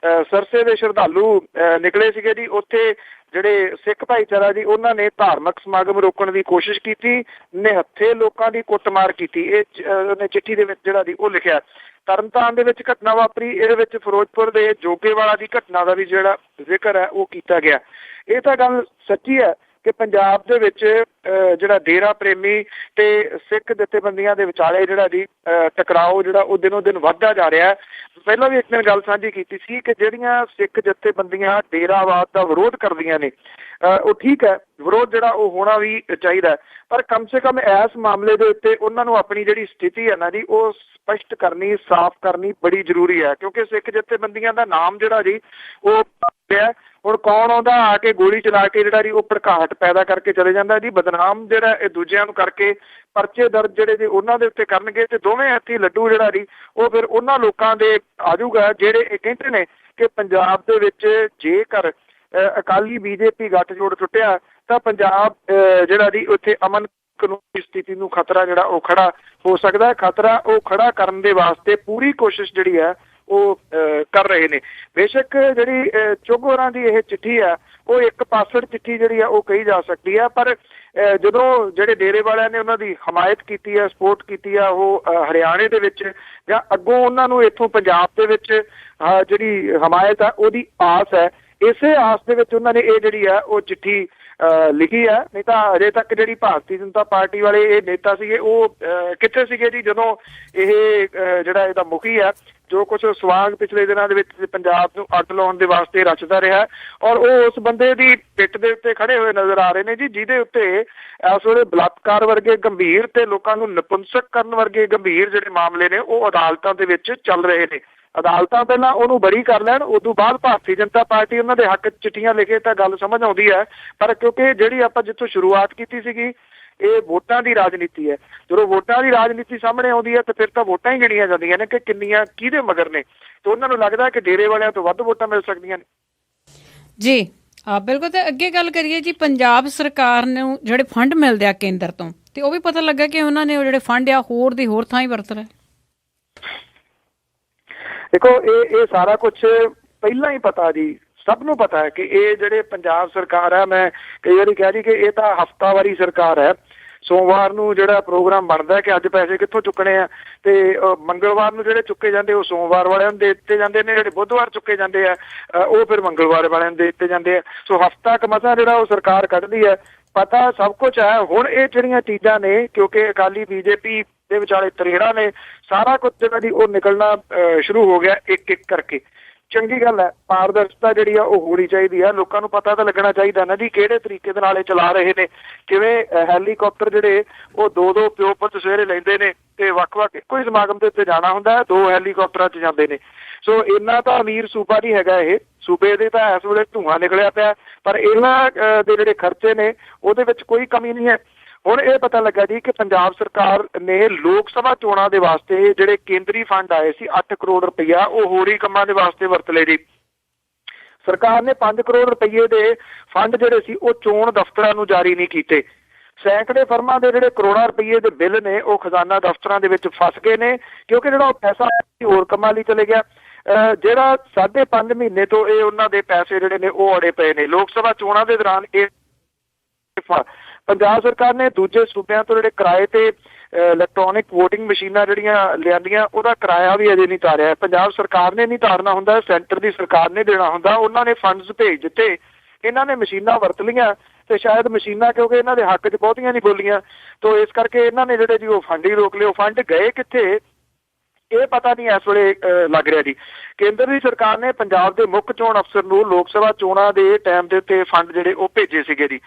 Speaker 2: ਸਰਸੇ ਦੇ ਸ਼ਰਧਾਲੂ ਨਿਕਲੇ ਸੀਗੇ ਜੀ, ਉੱਥੇ ਜਿਹੜੇ ਸਿੱਖ ਭਾਈਚਾਰਾ ਜੀ ਉਹਨਾਂ ਨੇ ਧਾਰਮਿਕ ਸਮਾਗਮ ਰੋਕਣ ਦੀ ਕੋਸ਼ਿਸ਼ ਕੀਤੀ, ਨਿਹੱਥੇ ਲੋਕਾਂ ਦੀ ਕੁੱਟਮਾਰ ਕੀਤੀ। ਇਹ ਉਹਨੇ ਚਿੱਠੀ ਦੇ ਵਿੱਚ ਜਿਹੜਾ ਜੀ ਉਹ ਲਿਖਿਆ। ਤਰਨਤਾਰਨ ਦੇ ਵਿੱਚ ਘਟਨਾ ਵਾਪਰੀ, ਇਹਦੇ ਵਿੱਚ ਫਿਰੋਜ਼ਪੁਰ ਦੇ ਜੋਗੇਵਾਲਾ ਦੀ ਘਟਨਾ ਦਾ ਵੀ ਜਿਹੜਾ ਜ਼ਿਕਰ ਹੈ ਉਹ ਕੀਤਾ ਗਿਆ। ਇਹ ਤਾਂ ਗੱਲ ਸੱਚੀ ਹੈ ਕਿ ਪੰਜਾਬ ਦੇ ਵਿੱਚ ਜਿਹੜਾ ਡੇਰਾ ਪ੍ਰੇਮੀ ਤੇ ਸਿੱਖ ਜਥੇਬੰਦੀਆਂ ਦੇ ਵਿਚਾਲੇ ਜਿਹੜਾ ਜੀ ਟਕਰਾਓ ਜਿਹੜਾ ਉਹ ਦਿਨੋਂ ਦਿਨ ਵੱਧਦਾ ਜਾ ਰਿਹਾ ਹੈ। ਪਹਿਲਾਂ ਵੀ ਇੱਕ ਦਿਨ ਗੱਲ ਸਾਂਝੀ ਕੀਤੀ ਸੀ ਕਿ ਜਿਹੜੀਆਂ ਸਿੱਖ ਜਥੇਬੰਦੀਆਂ ਡੇਰਾਵਾਦ ਦਾ ਵਿਰੋਧ ਕਰਦੀਆਂ ਨੇ, ਉਹ ਠੀਕ ਹੈ, ਵਿਰੋਧ ਜਿਹੜਾ ਉਹ ਹੋਣਾ ਵੀ ਚਾਹੀਦਾ, ਪਰ ਕਮ ਸੇ ਕਮ ਇਸ ਮਾਮਲੇ ਦੇ ਉੱਤੇ ਉਹਨਾਂ ਨੂੰ ਆਪਣੀ ਜਿਹੜੀ ਸਥਿਤੀ ਹੈ ਨਾ ਜੀ ਉਹ ਸਪਸ਼ਟ ਕਰਨੀ, ਸਾਫ਼ ਕਰਨੀ ਬੜੀ ਜ਼ਰੂਰੀ ਹੈ। ਕਿਉਂਕਿ ਸਿੱਖ ਜਥੇਬੰਦੀਆਂ ਦਾ ਨਾਮ ਜਿਹੜਾ ਜੀ ਉਹ ਪਿਆ, ਹੁਣ ਕੌਣ ਆਉਂਦਾ ਆ ਕੇ ਗੋਲੀ ਚਲਾ ਕੇ ਜਿਹੜਾ ਜੀ ਉਹ ਭੜਕਾਹਟ ਪੈਦਾ ਕਰਕੇ ਚਲੇ ਜਾਂਦਾ ਜੀ, ਬਦਨਾਮ ਜਿਹੜਾ ਇਹ ਦੂਜਿਆਂ ਨੂੰ ਕਰਕੇ ਪਰਚੇ ਦਰਜ ਜਿਹੜੇ ਜੀ ਉਹਨਾਂ ਦੇ ਉੱਤੇ ਕਰਨਗੇ ਤੇ ਦੋਵੇਂ ਹੱਥੀ ਲੱਡੂ ਜਿਹੜਾ ਜੀ ਉਹ ਫਿਰ ਉਹਨਾਂ ਲੋਕਾਂ ਦੇ ਆਜੂਗਾ ਜਿਹੜੇ ਇਹ ਕਹਿੰਦੇ ਨੇ ਕਿ ਪੰਜਾਬ ਦੇ ਵਿੱਚ ਜੇਕਰ ਅਕਾਲੀ ਬੀਜੇਪੀ ਗੱਠਜੋੜ ਟੁੱਟਿਆ ਤਾਂ ਪੰਜਾਬ ਜਿਹੜਾ ਜੀ ਉੱਥੇ ਅਮਨ ਕਾਨੂੰਨੀ ਸਥਿਤੀ ਨੂੰ ਖਤਰਾ ਜਿਹੜਾ ਉਹ ਖੜਾ ਹੋ ਸਕਦਾ ਹੈ। ਖਤਰਾ ਉਹ ਖੜਾ ਕਰਨ ਦੇ ਵਾਸਤੇ ਪੂਰੀ ਕੋਸ਼ਿਸ਼ ਜਿਹੜੀ ਹੈ ਉਹ ਕਰ ਰਹੇ ਨੇ। ਬੇਸ਼ੱਕ ਜਿਹੜੀ ਚੁੱਘ ਹੋਰਾਂ ਦੀ ਇਹ ਚਿੱਠੀ ਹੈ ਉਹ ਇੱਕ ਪਾਸੜ ਚਿੱਠੀ ਜਿਹੜੀ ਆ ਉਹ ਕਹੀ ਜਾ ਸਕਦੀ ਹੈ, ਪਰ ਜਦੋਂ ਜਿਹੜੇ ਡੇਰੇ ਵਾਲਿਆਂ ਨੇ ਉਹਨਾਂ ਦੀ ਹਮਾਇਤ ਕੀਤੀ ਹੈ, ਸਪੋਰਟ ਕੀਤੀ ਆ, ਉਹ ਹਰਿਆਣੇ ਦੇ ਵਿੱਚ ਜਾਂ ਅੱਗੋਂ ਉਹਨਾਂ ਨੂੰ ਇੱਥੋਂ ਪੰਜਾਬ ਦੇ ਵਿੱਚ ਜਿਹੜੀ ਹਮਾਇਤ ਆ ਉਹਦੀ ਆਸ ਹੈ, ਇਸੇ ਆਸ ਦੇ ਵਿੱਚ ਉਹਨਾਂ ਨੇ ਇਹ ਜਿਹੜੀ ਆ ਉਹ ਚਿੱਠੀ ਲਿਖੀ ਹੈ। ਨਹੀਂ ਤਾਂ ਅਜੇ ਤੱਕ ਜਿਹੜੀ ਭਾਰਤੀ ਜਨਤਾ ਪਾਰਟੀ ਵਾਲੇ ਇਹ ਨੇਤਾ ਸੀਗੇ ਉਹ ਕਿੱਥੇ ਸੀਗੇ ਜੀ ਜਦੋਂ ਇਹ ਜਿਹੜਾ ਇਹਦਾ ਮੁਖੀ ਆ ਜੋ ਕੁਛ ਸਵਾਗ ਪਿਛਲੇ ਦਿਨਾਂ ਦੇ ਵਿੱਚ ਪੰਜਾਬ ਨੂੰ ਅੱਡ ਲਾਉਣ ਦੇ ਵਾਸਤੇ ਰਚਦਾ ਰਿਹਾ, ਔਰ ਉਹ ਉਸ ਬੰਦੇ ਦੀ ਪਿੱਠ ਦੇ ਉੱਤੇ ਖੜੇ ਹੋਏ ਨਜ਼ਰ ਆ ਰਹੇ ਨੇ ਜੀ, ਜਿਹਦੇ ਉੱਤੇ ਇਸ ਵੇਲੇ ਬਲਾਤਕਾਰ ਵਰਗੇ ਗੰਭੀਰ ਤੇ ਲੋਕਾਂ ਨੂੰ ਨਪੁੰਸਕ ਕਰਨ ਵਰਗੇ ਗੰਭੀਰ ਜਿਹੜੇ ਮਾਮਲੇ ਨੇ ਉਹ ਅਦਾਲਤਾਂ ਦੇ ਵਿੱਚ ਚੱਲ ਰਹੇ ਨੇ। ਅਦਾਲਤਾਂ ਪਹਿਲਾਂ ਉਹਨੂੰ ਬਰੀ ਕਰ ਲੈਣ, ਉਦੋਂ ਬਾਅਦ ਭਾਰਤੀ ਜਨਤਾ ਪਾਰਟੀ ਉਹਨਾਂ ਦੇ ਹੱਕ 'ਚ ਚਿੱਠੀਆਂ ਲਿਖੇ ਤਾਂ ਗੱਲ ਸਮਝ ਆਉਂਦੀ ਹੈ, ਪਰ ਕਿਉਂਕਿ ਜਿਹੜੀ ਆਪਾਂ ਜਿੱਥੋਂ ਸ਼ੁਰੂਆਤ ਕੀਤੀ ਸੀਗੀ ਇਹ ਵੋਟਾਂ ਦੀ ਰਾਜਨੀਤੀ ਹੈ। ਜਦੋਂ ਵੋਟਾਂ ਦੀ ਰਾਜਨੀਤੀ ਸਾਹਮਣੇ ਆਉਂਦੀ ਹੈ ਤਾਂ ਫਿਰ ਤਾਂ ਵੋਟਾਂ ਹੀ ਗਿਣੀਆਂ ਜਾਂਦੀਆਂ ਨੇ ਕਿ ਕਿੰਨੀਆਂ ਕਿਹਦੇ ਮਗਰ ਨੇ, ਤੇ ਉਹਨਾਂ ਨੂੰ ਲੱਗਦਾ ਕਿ ਡੇਰੇ ਵਾਲਿਆਂ ਤੋਂ ਵੱਧ ਵੋਟਾਂ ਮਿਲ ਸਕਦੀਆਂ ਨੇ
Speaker 1: ਜੀ। ਬਿਲਕੁਲ। ਤੇ ਅੱਗੇ ਗੱਲ ਕਰੀਏ ਜੀ, ਪੰਜਾਬ ਸਰਕਾਰ ਨੂੰ ਜਿਹੜੇ ਫੰਡ ਮਿਲਦੇ ਆ ਕੇਂਦਰ ਤੋਂ, ਤੇ ਉਹ ਵੀ ਪਤਾ ਲੱਗਾ ਕਿ ਉਹਨਾਂ ਨੇ ਉਹ ਜਿਹੜੇ ਫੰਡ ਆ ਹੋਰ ਦੀ ਹੋਰ ਥਾਂ ਹੀ ਵਰਤ ਰਹੇ।
Speaker 2: ਦੇਖੋ ਇਹ ਸਾਰਾ ਕੁਝ ਪਹਿਲਾਂ ਹੀ ਪਤਾ ਜੀ, ਸਭ ਨੂੰ ਪਤਾ ਹੈ ਕਿ ਇਹ ਜਿਹੜੇ ਪੰਜਾਬ ਸਰਕਾਰ ਹੈ, ਮੈਂ ਕਈ ਵਾਰੀ ਕਹਿ ਰਹੀ ਕਿ ਇਹ ਤਾਂ ਹਫ਼ਤਾਵਾਰੀ ਸਰਕਾਰ ਹੈ। ਸੋਮਵਾਰ ਨੂੰ ਜਿਹੜਾ ਪ੍ਰੋਗਰਾਮ ਬਣਦਾ ਕਿ ਅੱਜ ਪੈਸੇ ਕਿੱਥੋਂ ਚੁੱਕਣੇ ਆ, ਤੇ ਮੰਗਲਵਾਰ ਨੂੰ ਜਿਹੜੇ ਚੁੱਕੇ ਜਾਂਦੇ ਉਹ ਸੋਮਵਾਰ ਵਾਲਿਆਂ ਨੂੰ ਦੇ ਦਿੱਤੇ ਜਾਂਦੇ ਨੇ, ਜਿਹੜੇ ਬੁੱਧਵਾਰ ਚੁੱਕੇ ਜਾਂਦੇ ਆ ਉਹ ਫਿਰ ਮੰਗਲਵਾਰ ਵਾਲਿਆਂ ਨੂੰ ਦੇ ਦਿੱਤੇ ਜਾਂਦੇ ਆ। ਸੋ ਹਫ਼ਤਾ ਕੁ ਮਸਾਂ ਜਿਹੜਾ ਉਹ ਸਰਕਾਰ ਕੱਢਦੀ ਹੈ। ਪਤਾ ਸਭ ਕੁਝ ਹੈ। ਹੁਣ ਇਹ ਜਿਹੜੀਆਂ ਚੀਜ਼ਾਂ ਨੇ, ਕਿਉਂਕਿ ਅਕਾਲੀ ਬੀਜੇਪੀ ਦੇ ਵਿਚਾਲੇ ਤਰੇੜਾਂ ਨੇ, ਸਾਰਾ ਕੁਝ ਜਿਹੜਾ ਜੀ ਉਹ ਨਿਕਲਣਾ ਸ਼ੁਰੂ ਹੋ ਗਿਆ ਇੱਕ ਇੱਕ ਕਰਕੇ। ਚੰਗੀ ਗੱਲ ਹੈ, ਪਾਰਦਰਸ਼ਤਾ ਜਿਹੜੀ ਆ ਉਹ ਹੋਣੀ ਚਾਹੀਦੀ ਆ। ਲੋਕਾਂ ਨੂੰ ਪਤਾ ਤਾਂ ਲੱਗਣਾ ਚਾਹੀਦਾ ਨਾ ਜੀ ਕਿਹੜੇ ਤਰੀਕੇ ਦੇ ਨਾਲ ਇਹ ਚਲਾ ਰਹੇ ਨੇ, ਕਿਵੇਂ ਹੈਲੀਕਾਪਟਰ ਜਿਹੜੇ ਉਹ ਦੋ ਪਿਓ ਪੁੱਤ ਸਵੇਰੇ ਲੈਂਦੇ ਨੇ ਤੇ ਵੱਖ-ਵੱਖ ਇੱਕੋ ਹੀ ਸਮਾਗਮ ਦੇ ਉੱਤੇ ਜਾਣਾ ਹੁੰਦਾ ਹੈ, 2 ਹੈਲੀਕਾਪਟਰਾਂ 'ਚ ਜਾਂਦੇ ਨੇ। ਸੋ ਇੰਨਾ ਤਾਂ ਅਮੀਰ ਸੂਬਾ ਨਹੀਂ ਹੈਗਾ ਇਹ, ਸੂਬੇ ਦੇ ਤਾਂ ਇਸ ਵੇਲੇ ਧੂੰਆਂ ਨਿਕਲਿਆ ਪਿਆ, ਪਰ ਇਹਨਾਂ ਦੇ ਜਿਹੜੇ ਖਰਚੇ ਨੇ ਉਹਦੇ ਵਿੱਚ ਕੋਈ ਕਮੀ ਨਹੀਂ ਹੈ। ਹੁਣ ਇਹ ਪਤਾ ਲੱਗਾ ਜੀ ਕਿ ਪੰਜਾਬ ਸਰਕਾਰ ਨੇ ਲੋਕ ਸਭਾ ਚੋਣਾਂ ਦੇ ਵਾਸਤੇ ਜਿਹੜੇ ਕੇਂਦਰੀ ਫੰਡ ਆਏ ਸੀ 8 ਕਰੋੜ ਰੁਪਈਆ, ਉਹ ਹੋਰ ਹੀ ਕੰਮਾਂ ਦੇ ਵਾਸਤੇ ਵਰਤ ਲਏ ਜੀ। ਸਰਕਾਰ ਨੇ 5 ਕਰੋੜ ਰੁਪਈਏ ਦੇ ਫੰਡ ਜਿਹੜੇ ਸੀ ਉਹ ਚੋਣ ਦਫ਼ਤਰਾਂ ਨੂੰ ਜਾਰੀ ਨਹੀਂ ਕੀਤੇ। ਸੈਂਕੜੇ ਫਰਮਾਂ ਦੇ ਜਿਹੜੇ ਕਰੋੜਾਂ ਰੁਪਈਏ ਦੇ ਬਿੱਲ ਨੇ ਉਹ ਖਜ਼ਾਨਾ ਦਫ਼ਤਰਾਂ ਦੇ ਵਿੱਚ ਫਸ ਗਏ ਨੇ, ਕਿਉਂਕਿ ਜਿਹੜਾ ਉਹ ਪੈਸਾ ਹੋਰ ਕੰਮਾਂ ਲਈ ਚਲੇ ਗਿਆ। ਜਿਹੜਾ 5.5 ਮਹੀਨੇ ਤੋਂ ਇਹ ਉਹਨਾਂ ਦੇ ਪੈਸੇ ਜਿਹੜੇ ਨੇ ਉਹ ਅੜੇ ਪਏ ਨੇ। ਲੋਕ ਸਭਾ ਚੋਣਾਂ ਦੇ ਦੌਰਾਨ ਇਹ ਪੰਜਾਬ ਸਰਕਾਰ ਨੇ ਦੂਜੇ ਸੂਬਿਆਂ ਤੋਂ ਜਿਹੜੇ ਕਿਰਾਏ ਤੇ ਇਲੈਕਟ੍ਰੋਨਿਕ ਵੋਟਿੰਗ ਮਸ਼ੀਨਾਂ ਜਿਹੜੀਆਂ ਲਿਆਂਦੀਆਂ, ਉਹਦਾ ਕਿਰਾਇਆ ਵੀ ਅਜੇ ਨਹੀਂ ਤਾਰਿਆ। ਪੰਜਾਬ ਸਰਕਾਰ ਨੇ ਨਹੀਂ ਤਾਰਨਾ ਹੁੰਦਾ, ਸੈਂਟਰ ਦੀ ਸਰਕਾਰ ਨੇ ਦੇਣਾ ਹੁੰਦਾ। ਉਹਨਾਂ ਨੇ ਫੰਡਸ ਭੇਜ ਦਿੱਤੇ, ਇਹਨਾਂ ਨੇ ਮਸ਼ੀਨਾਂ ਵਰਤ ਲਈਆਂ ਤੇ ਸ਼ਾਇਦ ਮਸ਼ੀਨਾਂ ਕਿਉਂਕਿ ਇਹਨਾਂ ਦੇ ਹੱਕ 'ਚ ਬਹੁਤੀਆਂ ਨਹੀਂ ਬੋਲੀਆਂ, ਤੋਂ ਇਸ ਕਰਕੇ ਇਹਨਾਂ ਨੇ ਜਿਹੜੇ ਜੀ ਉਹ ਫੰਡ ਹੀ ਰੋਕ ਲਏ। ਉਹ ਫੰਡ ਗਏ ਕਿੱਥੇ ਇਹ ਪਤਾ ਨਹੀਂ ਇਸ ਵੇਲੇ ਲੱਗ ਰਿਹਾ ਜੀ। ਕੇਂਦਰ ਦੀ ਸਰਕਾਰ ਨੇ ਪੰਜਾਬ ਦੇ ਮੁੱਖ ਚੋਣ ਅਫਸਰ ਨੂੰ ਲੋਕ ਸਭਾ ਚੋਣਾਂ ਦੇ ਟਾਈਮ ਦੇ ਉੱਤੇ ਫੰਡ ਜਿਹੜੇ ਉਹ ਭੇਜੇ ਸੀਗੇ ਜੀ,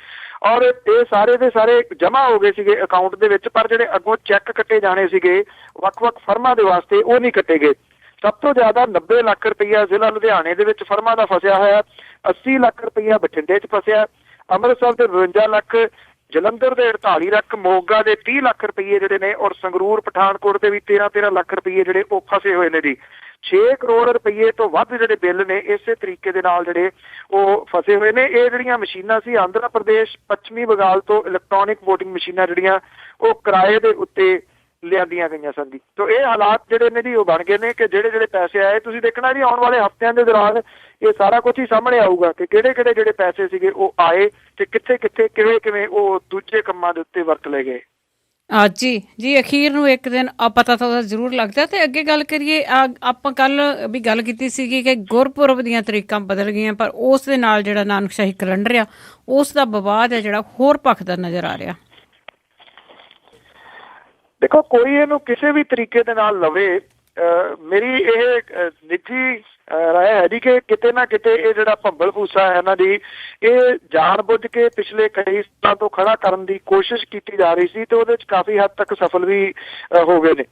Speaker 2: ਔਰ ਇਹ ਸਾਰੇ ਦੇ ਸਾਰੇ ਜਮ੍ਹਾਂ ਹੋ ਗਏ ਸੀਗੇ ਅਕਾਊਂਟ ਦੇ ਵਿੱਚ, ਪਰ ਜਿਹੜੇ ਅੱਗੋਂ ਚੈੱਕ ਕੱਟੇ ਜਾਣੇ ਸੀਗੇ ਵੱਖ-ਵੱਖ ਫਰਮਾਂ ਦੇ ਵਾਸਤੇ ਉਹ ਨਹੀਂ ਕੱਟੇ ਗਏ। ਸਭ ਤੋਂ ਜ਼ਿਆਦਾ 90 ਲੱਖ ਰੁਪਈਆ ਜ਼ਿਲ੍ਹਾ ਲੁਧਿਆਣੇ ਦੇ ਵਿੱਚ ਫਰਮਾਂ ਦਾ ਫਸਿਆ ਹੋਇਆ, 80 ਲੱਖ ਰੁਪਈਆ ਬਠਿੰਡੇ 'ਚ ਫਸਿਆ, ਅੰਮ੍ਰਿਤਸਰ ਦੇ 52 ਲੱਖ, ਜਲੰਧਰ ਦੇ 48 ਲੱਖ, ਮੋਗਾ ਦੇ 30 ਲੱਖ ਰੁਪਈਏ ਜਿਹੜੇ ਨੇ, ਔਰ ਸੰਗਰੂਰ ਪਠਾਨਕੋਟ ਦੇ ਵੀ 13-13 ਲੱਖ ਰੁਪਈਏ ਜਿਹੜੇ ਉਹ ਫਸੇ ਹੋਏ ਨੇ ਜੀ। 6 ਕਰੋੜ ਰੁਪਈਏ ਤੋਂ ਵੱਧ ਜਿਹੜੇ ਬਿੱਲ ਨੇ ਇਸੇ ਤਰੀਕੇ ਦੇ ਨਾਲ ਜਿਹੜੇ ਉਹ ਫਸੇ ਹੋਏ ਨੇ। ਇਹ ਜਿਹੜੀਆਂ ਮਸ਼ੀਨਾਂ ਸੀ ਆਂਧਰਾ ਪ੍ਰਦੇਸ਼, ਪੱਛਮੀ ਬੰਗਾਲ ਤੋਂ ਇਲੈਕਟ੍ਰੋਨਿਕ ਵੋਟਿੰਗ ਮਸ਼ੀਨਾਂ ਜਿਹੜੀਆਂ ਉਹ ਕਿਰਾਏ ਦੇ ਉੱਤੇ ਲਿਆਂਦੀਆਂ ਗਈਆਂ ਸਨ ਜੀ। ਤੋ ਇਹ ਹਾਲਾਤ ਜਿਹੜੇ ਨੇ ਜੀ ਉਹ ਬਣ ਗਏ ਨੇ ਕਿ ਜਿਹੜੇ ਪੈਸੇ ਆਏ, ਤੁਸੀਂ ਦੇਖਣਾ ਜੀ ਆਉਣ ਵਾਲੇ ਹਫ਼ਤਿਆਂ ਦੇ ਦੌਰਾਨ ਇਹ ਸਾਰਾ ਕੁਝ ਹੀ ਸਾਹਮਣੇ ਆਊਗਾ ਕਿ ਕਿਹੜੇ ਜਿਹੜੇ ਪੈਸੇ ਸੀਗੇ ਉਹ ਆਏ ਤੇ ਕਿੱਥੇ ਕਿਵੇਂ ਉਹ ਦੂਜੇ ਕੰਮਾਂ ਦੇ ਉੱਤੇ ਵਰਤ ਲਏ ਗਏ।
Speaker 1: ਜੀ ਅਖੀਰ ਨੂੰ ਇੱਕ ਦਿਨ ਪਤਾ ਤਾਂ ਜ਼ਰੂਰ ਲੱਗਦਾ। ਤੇ ਅੱਗੇ ਗੱਲ ਕਰੀਏ, ਆਪਾਂ ਕੱਲ ਵੀ ਗੱਲ ਕੀਤੀ ਸੀਗੀ ਕਿ ਗੁਰਪੁਰਬ ਦੀਆਂ ਤਰੀਕਾਂ ਬਦਲ ਗਈਆਂ, ਪਰ ਉਸ ਦੇ ਨਾਲ ਜਿਹੜਾ ਨਾਨਕਸ਼ਾਹੀ ਕੈਲੰਡਰ ਆ ਉਸ ਦਾ ਵਿਵਾਦ ਹੈ ਜਿਹੜਾ ਹੋਰ ਭਖਦਾ ਨਜ਼ਰ ਆ ਰਿਹਾ।
Speaker 2: ਦੇਖੋ, ਕੋਈ ਇਹਨੂੰ ਕਿਸੇ ਵੀ ਤਰੀਕੇ ਦੇ ਨਾਲ ਲਵੇ, ਮੇਰੀ ਇਹ ਨਿੱਜੀ ਰਾਏ ਹੈ ਜੀ ਕਿ ਕਿਤੇ ਨਾ ਕਿਤੇ ਇਹ ਜਿਹੜਾ ਭੰਬਲ ਭੂਸਾ ਹੈ ਇਹਨਾਂ ਦੀ, ਇਹ ਜਾਣ ਬੁੱਝ ਕੇ ਪਿਛਲੇ ਕਈ ਸਾਲਾਂ ਤੋਂ ਖੜਾ ਕਰਨ ਦੀ ਕੋਸ਼ਿਸ਼ ਕੀਤੀ ਜਾ ਰਹੀ ਸੀ ਤੇ ਉਹਦੇ 'ਚ ਕਾਫੀ ਹੱਦ ਤੱਕ ਸਫਲ ਵੀ ਹੋ ਗਏ ਨੇ।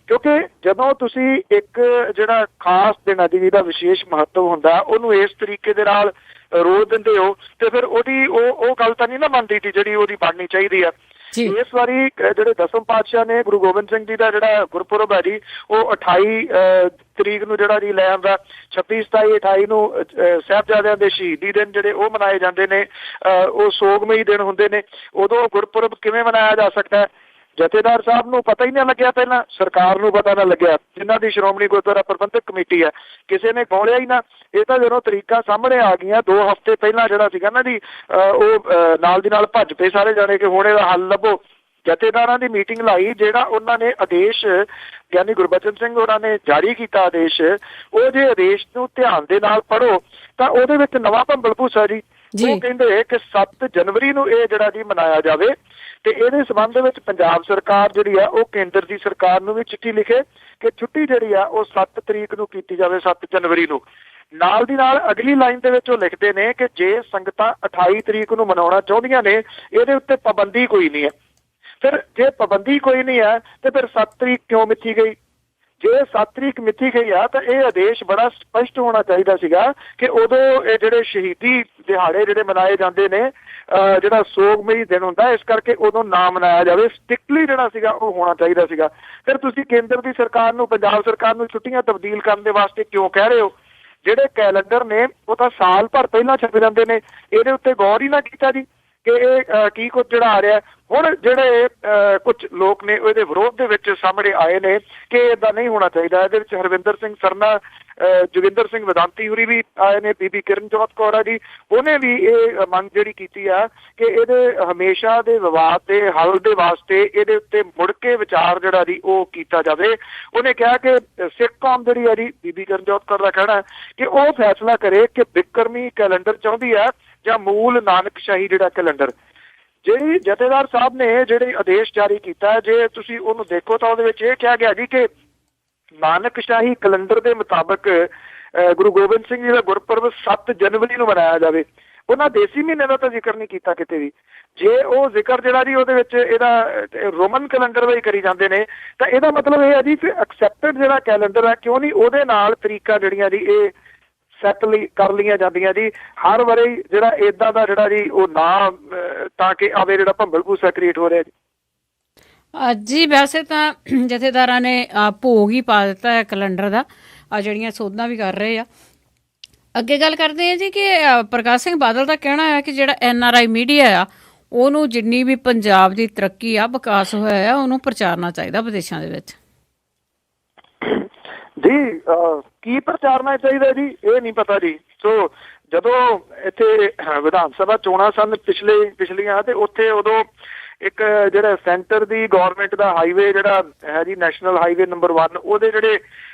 Speaker 2: ਕਿਉਂਕਿ ਜਦੋਂ ਤੁਸੀਂ ਇੱਕ ਜਿਹੜਾ ਖਾਸ ਦਿਨ ਹੈ ਜਿਹਦਾ ਵਿਸ਼ੇਸ਼ ਮਹੱਤਵ ਹੁੰਦਾ, ਉਹਨੂੰ ਇਸ ਤਰੀਕੇ ਦੇ ਨਾਲ ਰੋਕ ਦਿੰਦੇ ਹੋ ਤੇ ਫਿਰ ਉਹਦੀ ਉਹ ਗੱਲ ਤਾਂ ਨਹੀਂ ਨਾ ਬਣਦੀ ਜਿਹੜੀ ਉਹਦੀ ਬਣਨੀ ਚਾਹੀਦੀ ਆ। ਇਸ ਵਾਰੀ ਜਿਹੜੇ 10ਵੇਂ ਪਾਤਸ਼ਾਹ ਨੇ ਗੁਰੂ ਗੋਬਿੰਦ ਸਿੰਘ ਜੀ ਦਾ ਜਿਹੜਾ ਗੁਰਪੁਰਬ ਹੈ ਜੀ, ਉਹ 28 ਤਰੀਕ ਨੂੰ ਜਿਹੜਾ ਜੀ ਲੈ ਆਉਂਦਾ। 26, 27, 28 ਨੂੰ ਸਾਹਿਬਜ਼ਾਦਿਆਂ ਦੇ ਸ਼ਹੀਦੀ ਦਿਨ ਜਿਹੜੇ ਉਹ ਮਨਾਏ ਜਾਂਦੇ ਨੇ, ਉਹ ਸੋਗਮਈ ਦਿਨ ਹੁੰਦੇ ਨੇ। ਉਦੋਂ ਗੁਰਪੁਰਬ ਕਿਵੇਂ ਮਨਾਇਆ ਜਾ ਸਕਦਾ ਹੈ? ਜਥੇਦਾਰ ਸਾਹਿਬ ਨੂੰ ਪਤਾ ਹੀ ਨਾ ਲੱਗਿਆ, ਪਹਿਲਾਂ ਸਰਕਾਰ ਨੂੰ ਪਤਾ ਨਾ ਲੱਗਿਆ, ਜਿਨ੍ਹਾਂ ਦੀ ਸ਼੍ਰੋਮਣੀ ਗੁਰਦੁਆਰਾ ਪ੍ਰਬੰਧਕ ਕਮੇਟੀ ਹੈ, ਕਿਸੇ ਨੇ ਗੌਲਿਆ ਹੀ ਨਾ। ਇਹ ਤਾਂ ਜਦੋਂ ਤਰੀਕਾਂ ਸਾਹਮਣੇ ਆ ਗਈਆਂ 2 ਹਫ਼ਤੇ ਪਹਿਲਾਂ ਜਿਹੜਾ ਸੀਗਾ ਨਾ ਜੀ, ਉਹ ਨਾਲ ਦੀ ਨਾਲ ਭੱਜ ਪਏ ਸਾਰੇ ਜਾਣੇ ਕਿ ਹੁਣ ਇਹਦਾ ਹੱਲ ਲੱਭੋ। ਜਥੇਦਾਰਾਂ ਦੀ ਮੀਟਿੰਗ ਲਾਈ, ਜਿਹੜਾ ਉਹਨਾਂ ਨੇ ਆਦੇਸ਼ ਗਿਆਨੀ ਗੁਰਬਚਨ ਸਿੰਘ ਹੋਰਾਂ ਨੇ ਜਾਰੀ ਕੀਤਾ ਆਦੇਸ਼, ਉਹ ਜੇ ਆਦੇਸ਼ ਨੂੰ ਧਿਆਨ ਦੇ ਨਾਲ ਪੜ੍ਹੋ ਤਾਂ ਉਹਦੇ ਵਿੱਚ ਨਵਾਂ ਭੰਬਲ ਭੂਸਾ ਜੀ। ਉਹ ਕਹਿੰਦੇ ਕਿ 7 ਜਨਵਰੀ ਨੂੰ ਇਹ ਜਿਹੜਾ ਜੀ ਮਨਾਇਆ ਜਾਵੇ ਤੇ ਇਹਦੇ ਸੰਬੰਧ ਵਿੱਚ ਪੰਜਾਬ ਸਰਕਾਰ ਜਿਹੜੀ ਆ ਉਹ ਕੇਂਦਰ ਦੀ ਸਰਕਾਰ ਨੂੰ ਵੀ ਚਿੱਠੀ ਲਿਖੇ ਕਿ ਛੁੱਟੀ ਜਿਹੜੀ ਆ ਉਹ 7 ਤਰੀਕ ਨੂੰ ਕੀਤੀ ਜਾਵੇ, 7 ਜਨਵਰੀ ਨੂੰ। ਨਾਲ ਦੀ ਨਾਲ ਅਗਲੀ ਲਾਈਨ ਦੇ ਵਿੱਚ ਉਹ ਲਿਖਦੇ ਨੇ ਕਿ ਜੇ ਸੰਗਤਾਂ 28 ਤਰੀਕ ਨੂੰ ਮਨਾਉਣਾ ਚਾਹੁੰਦੀਆਂ ਨੇ, ਇਹਦੇ ਉੱਤੇ ਪਾਬੰਦੀ ਕੋਈ ਨਹੀਂ ਹੈ। ਫਿਰ ਜੇ ਪਾਬੰਦੀ ਕੋਈ ਨਹੀਂ ਹੈ ਤੇ ਫਿਰ 7 ਤਰੀਕ ਕਿਉਂ ਮਿੱਥੀ ਗਈ? ਜੇ 7 ਤਰੀਕ ਮਿੱਥੀ ਗਈ ਆ ਤਾਂ ਇਹ ਆਦੇਸ਼ ਬੜਾ ਸਪਸ਼ਟ ਹੋਣਾ ਚਾਹੀਦਾ ਸੀਗਾ ਕਿ ਉਦੋਂ ਇਹ ਜਿਹੜੇ ਸ਼ਹੀਦੀ ਦਿਹਾੜੇ ਜਿਹੜੇ ਮਨਾਏ ਜਾਂਦੇ ਨੇ, ਜਿਹੜਾ ਸੋਗਮਈ ਦਿਨ ਹੁੰਦਾ, ਇਸ ਕਰਕੇ ਉਦੋਂ ਨਾ ਮਨਾਇਆ ਜਾਵੇ। ਸਟ੍ਰਿਕਟਲੀ ਜਿਹੜਾ ਸੀਗਾ ਉਹ ਹੋਣਾ ਚਾਹੀਦਾ ਸੀਗਾ। ਫਿਰ ਤੁਸੀਂ ਕੇਂਦਰ ਦੀ ਸਰਕਾਰ ਨੂੰ, ਪੰਜਾਬ ਸਰਕਾਰ ਨੂੰ ਛੁੱਟੀਆਂ ਤਬਦੀਲ ਕਰਨ ਦੇ ਵਾਸਤੇ ਕਿਉਂ ਕਹਿ ਰਹੇ ਹੋ? ਜਿਹੜੇ ਕੈਲੰਡਰ ਨੇ ਉਹ ਤਾਂ ਸਾਲ ਭਰ ਪਹਿਲਾਂ ਛਪ ਜਾਂਦੇ ਨੇ, ਇਹਦੇ ਉੱਤੇ ਗੌਰ ਹੀ ਨਾ ਕੀਤਾ ਜੀ ਕਿ ਇਹ ਕੀ ਕੁਝ ਜਿਹੜਾ ਆ ਰਿਹਾ। ਹੁਣ ਜਿਹੜੇ ਕੁਝ ਲੋਕ ਨੇ ਉਹਦੇ ਵਿਰੋਧ ਦੇ ਵਿੱਚ ਸਾਹਮਣੇ ਆਏ ਨੇ ਕਿ ਇਦਾਂ ਨਹੀਂ ਹੋਣਾ ਚਾਹੀਦਾ। ਇਹਦੇ ਵਿੱਚ ਹਰਵਿੰਦਰ ਸਿੰਘ ਸਰਨਾ, ਜੋਗਿੰਦਰ ਸਿੰਘ ਵਿਦਾਂਤੀ ਹੋਰੀ ਵੀ ਆਏ ਨੇ, ਬੀਬੀ ਕਿਰਨਜੋਤ ਕੌਰ ਆ ਜੀ, ਉਹਨੇ ਵੀ ਇਹ ਮੰਗ ਜਿਹੜੀ ਕੀਤੀ ਆ ਕਿ ਇਹਦੇ ਹਮੇਸ਼ਾ ਦੇ ਵਿਵਾਦ ਦੇ ਹੱਲ ਦੇ ਵਾਸਤੇ ਇਹਦੇ ਉੱਤੇ ਮੁੜ ਕੇ ਵਿਚਾਰ ਜਿਹੜਾ ਜੀ ਉਹ ਕੀਤਾ ਜਾਵੇ। ਉਹਨੇ ਕਿਹਾ ਕਿ ਸਿੱਖ ਕੌਮ ਜਿਹੜੀ ਹੈ ਜੀ, ਬੀਬੀ ਕਿਰਨਜੋਤ ਕੌਰ ਦਾ ਕਹਿਣਾ ਕਿ ਉਹ ਫੈਸਲਾ ਕਰੇ ਕਿ ਬਿਕਰਮੀ ਕੈਲੰਡਰ ਚਾਹੁੰਦੀ ਹੈ ਜਾਂ ਮੂਲ ਨਾਨਕਸ਼ਾਹੀ ਜਿਹੜਾ ਕੈਲੰਡਰ। ਜਿਹੜੀ ਜਥੇਦਾਰ ਸਾਹਿਬ ਨੇ ਜਿਹੜੇ ਆਦੇਸ਼ ਜਾਰੀ ਕੀਤਾ, ਜੇ ਤੁਸੀਂ ਉਹਨੂੰ ਦੇਖੋ ਤਾਂ ਉਹਦੇ ਵਿੱਚ ਇਹ ਕਿਹਾ ਗਿਆ ਜੀ ਕਿ ਨਾਨਕਸ਼ਾਹੀ ਕੈਲੰਡਰ ਦੇ ਮੁਤਾਬਕ ਗੁਰੂ ਗੋਬਿੰਦ ਸਿੰਘ ਜੀ ਦਾ ਗੁਰਪੁਰਬ 7 ਜਨਵਰੀ ਨੂੰ ਮਨਾਇਆ ਜਾਵੇ। ਉਹਨਾਂ ਦੇਸੀ ਮਹੀਨੇ ਦਾ ਤਾਂ ਜ਼ਿਕਰ ਨਹੀਂ ਕੀਤਾ ਕਿਤੇ ਵੀ। ਜੇ ਉਹ ਜ਼ਿਕਰ ਜਿਹੜਾ ਜੀ ਉਹਦੇ ਵਿੱਚ ਇਹਦਾ ਰੋਮਨ ਕੈਲੰਡਰ ਦਾ ਹੀ ਕਰੀ ਜਾਂਦੇ ਨੇ ਤਾਂ ਇਹਦਾ ਮਤਲਬ ਇਹ ਹੈ ਜੀ ਕਿ ਐਕਸੈਪਟਡ ਜਿਹੜਾ ਕੈਲੰਡਰ ਹੈ, ਕਿਉਂ ਨਹੀਂ ਉਹਦੇ ਨਾਲ ਤਰੀਕਾ ਜਿਹੜੀਆਂ ਜੀ ਇਹ ਸੈੱਟ ਕਰ ਲਈਆਂ ਜਾਂਦੀਆਂ ਜੀ ਹਰ ਵਾਰੀ ਜਿਹੜਾ ਏਦਾਂ ਦਾ ਜਿਹੜਾ ਜੀ ਉਹ ਨਾ ਤਾਂ ਕਿ ਆਵੇ ਜਿਹੜਾ ਭੰਬਲ ਭੂਸਾ ਕ੍ਰੀਏਟ ਹੋ ਰਿਹਾ ਜੀ।
Speaker 1: ਜੀ ਵੈਸੇ ਤਾਂ ਜਥੇਦਾਰਾਂ ਨੇ ਭੋਗ ਹੀ ਪਾ ਦਿੱਤਾ ਹੈ ਕੈਲੰਡਰ ਦਾ, ਜਿਹੜੀਆਂ ਸੋਧਾਂ ਵੀ ਕਰ ਰਹੇ ਆ। ਅੱਗੇ ਗੱਲ ਕਰਦੇ ਆ ਜੀ ਕਿ ਪ੍ਰਕਾਸ਼ ਸਿੰਘ ਬਾਦਲ ਦਾ ਕਹਿਣਾ ਹੈ ਕਿ ਜਿਹੜਾ NRI ਮੀਡੀਆ ਆ ਉਹਨੂੰ ਜਿੰਨੀ ਵੀ ਪੰਜਾਬ ਦੀ ਤਰੱਕੀ ਆ, ਵਿਕਾਸ ਹੋਇਆ ਆ, ਉਹਨੂੰ ਪ੍ਰਚਾਰਨਾ ਚਾਹੀਦਾ ਵਿਦੇਸ਼ਾਂ ਦੇ ਵਿੱਚ।
Speaker 2: ਜੀ ਕੀ ਪ੍ਰਚਾਰਨਾ ਚਾਹੀਦਾ ਜੀ ਇਹ ਨਹੀਂ ਪਤਾ ਜੀ। ਸੋ ਜਦੋਂ ਇੱਥੇ ਵਿਧਾਨ ਸਭਾ ਚੋਣਾਂ ਸਨ ਪਿਛਲੀਆਂ ਤੇ ਉੱਥੇ ਉਦੋਂ ਇੱਕ ਜਿਹੜਾ ਸੈਂਟਰ ਦੀ ਗੌਰਮੈਂਟ ਦਾ ਹਾਈਵੇ ਜਿਹੜਾ ਹੈ ਜੀ, ਨੈਸ਼ਨਲ ਹਾਈਵੇ ਨੰਬਰ 1, ਉਹਦੇ ਜਿਹੜੇ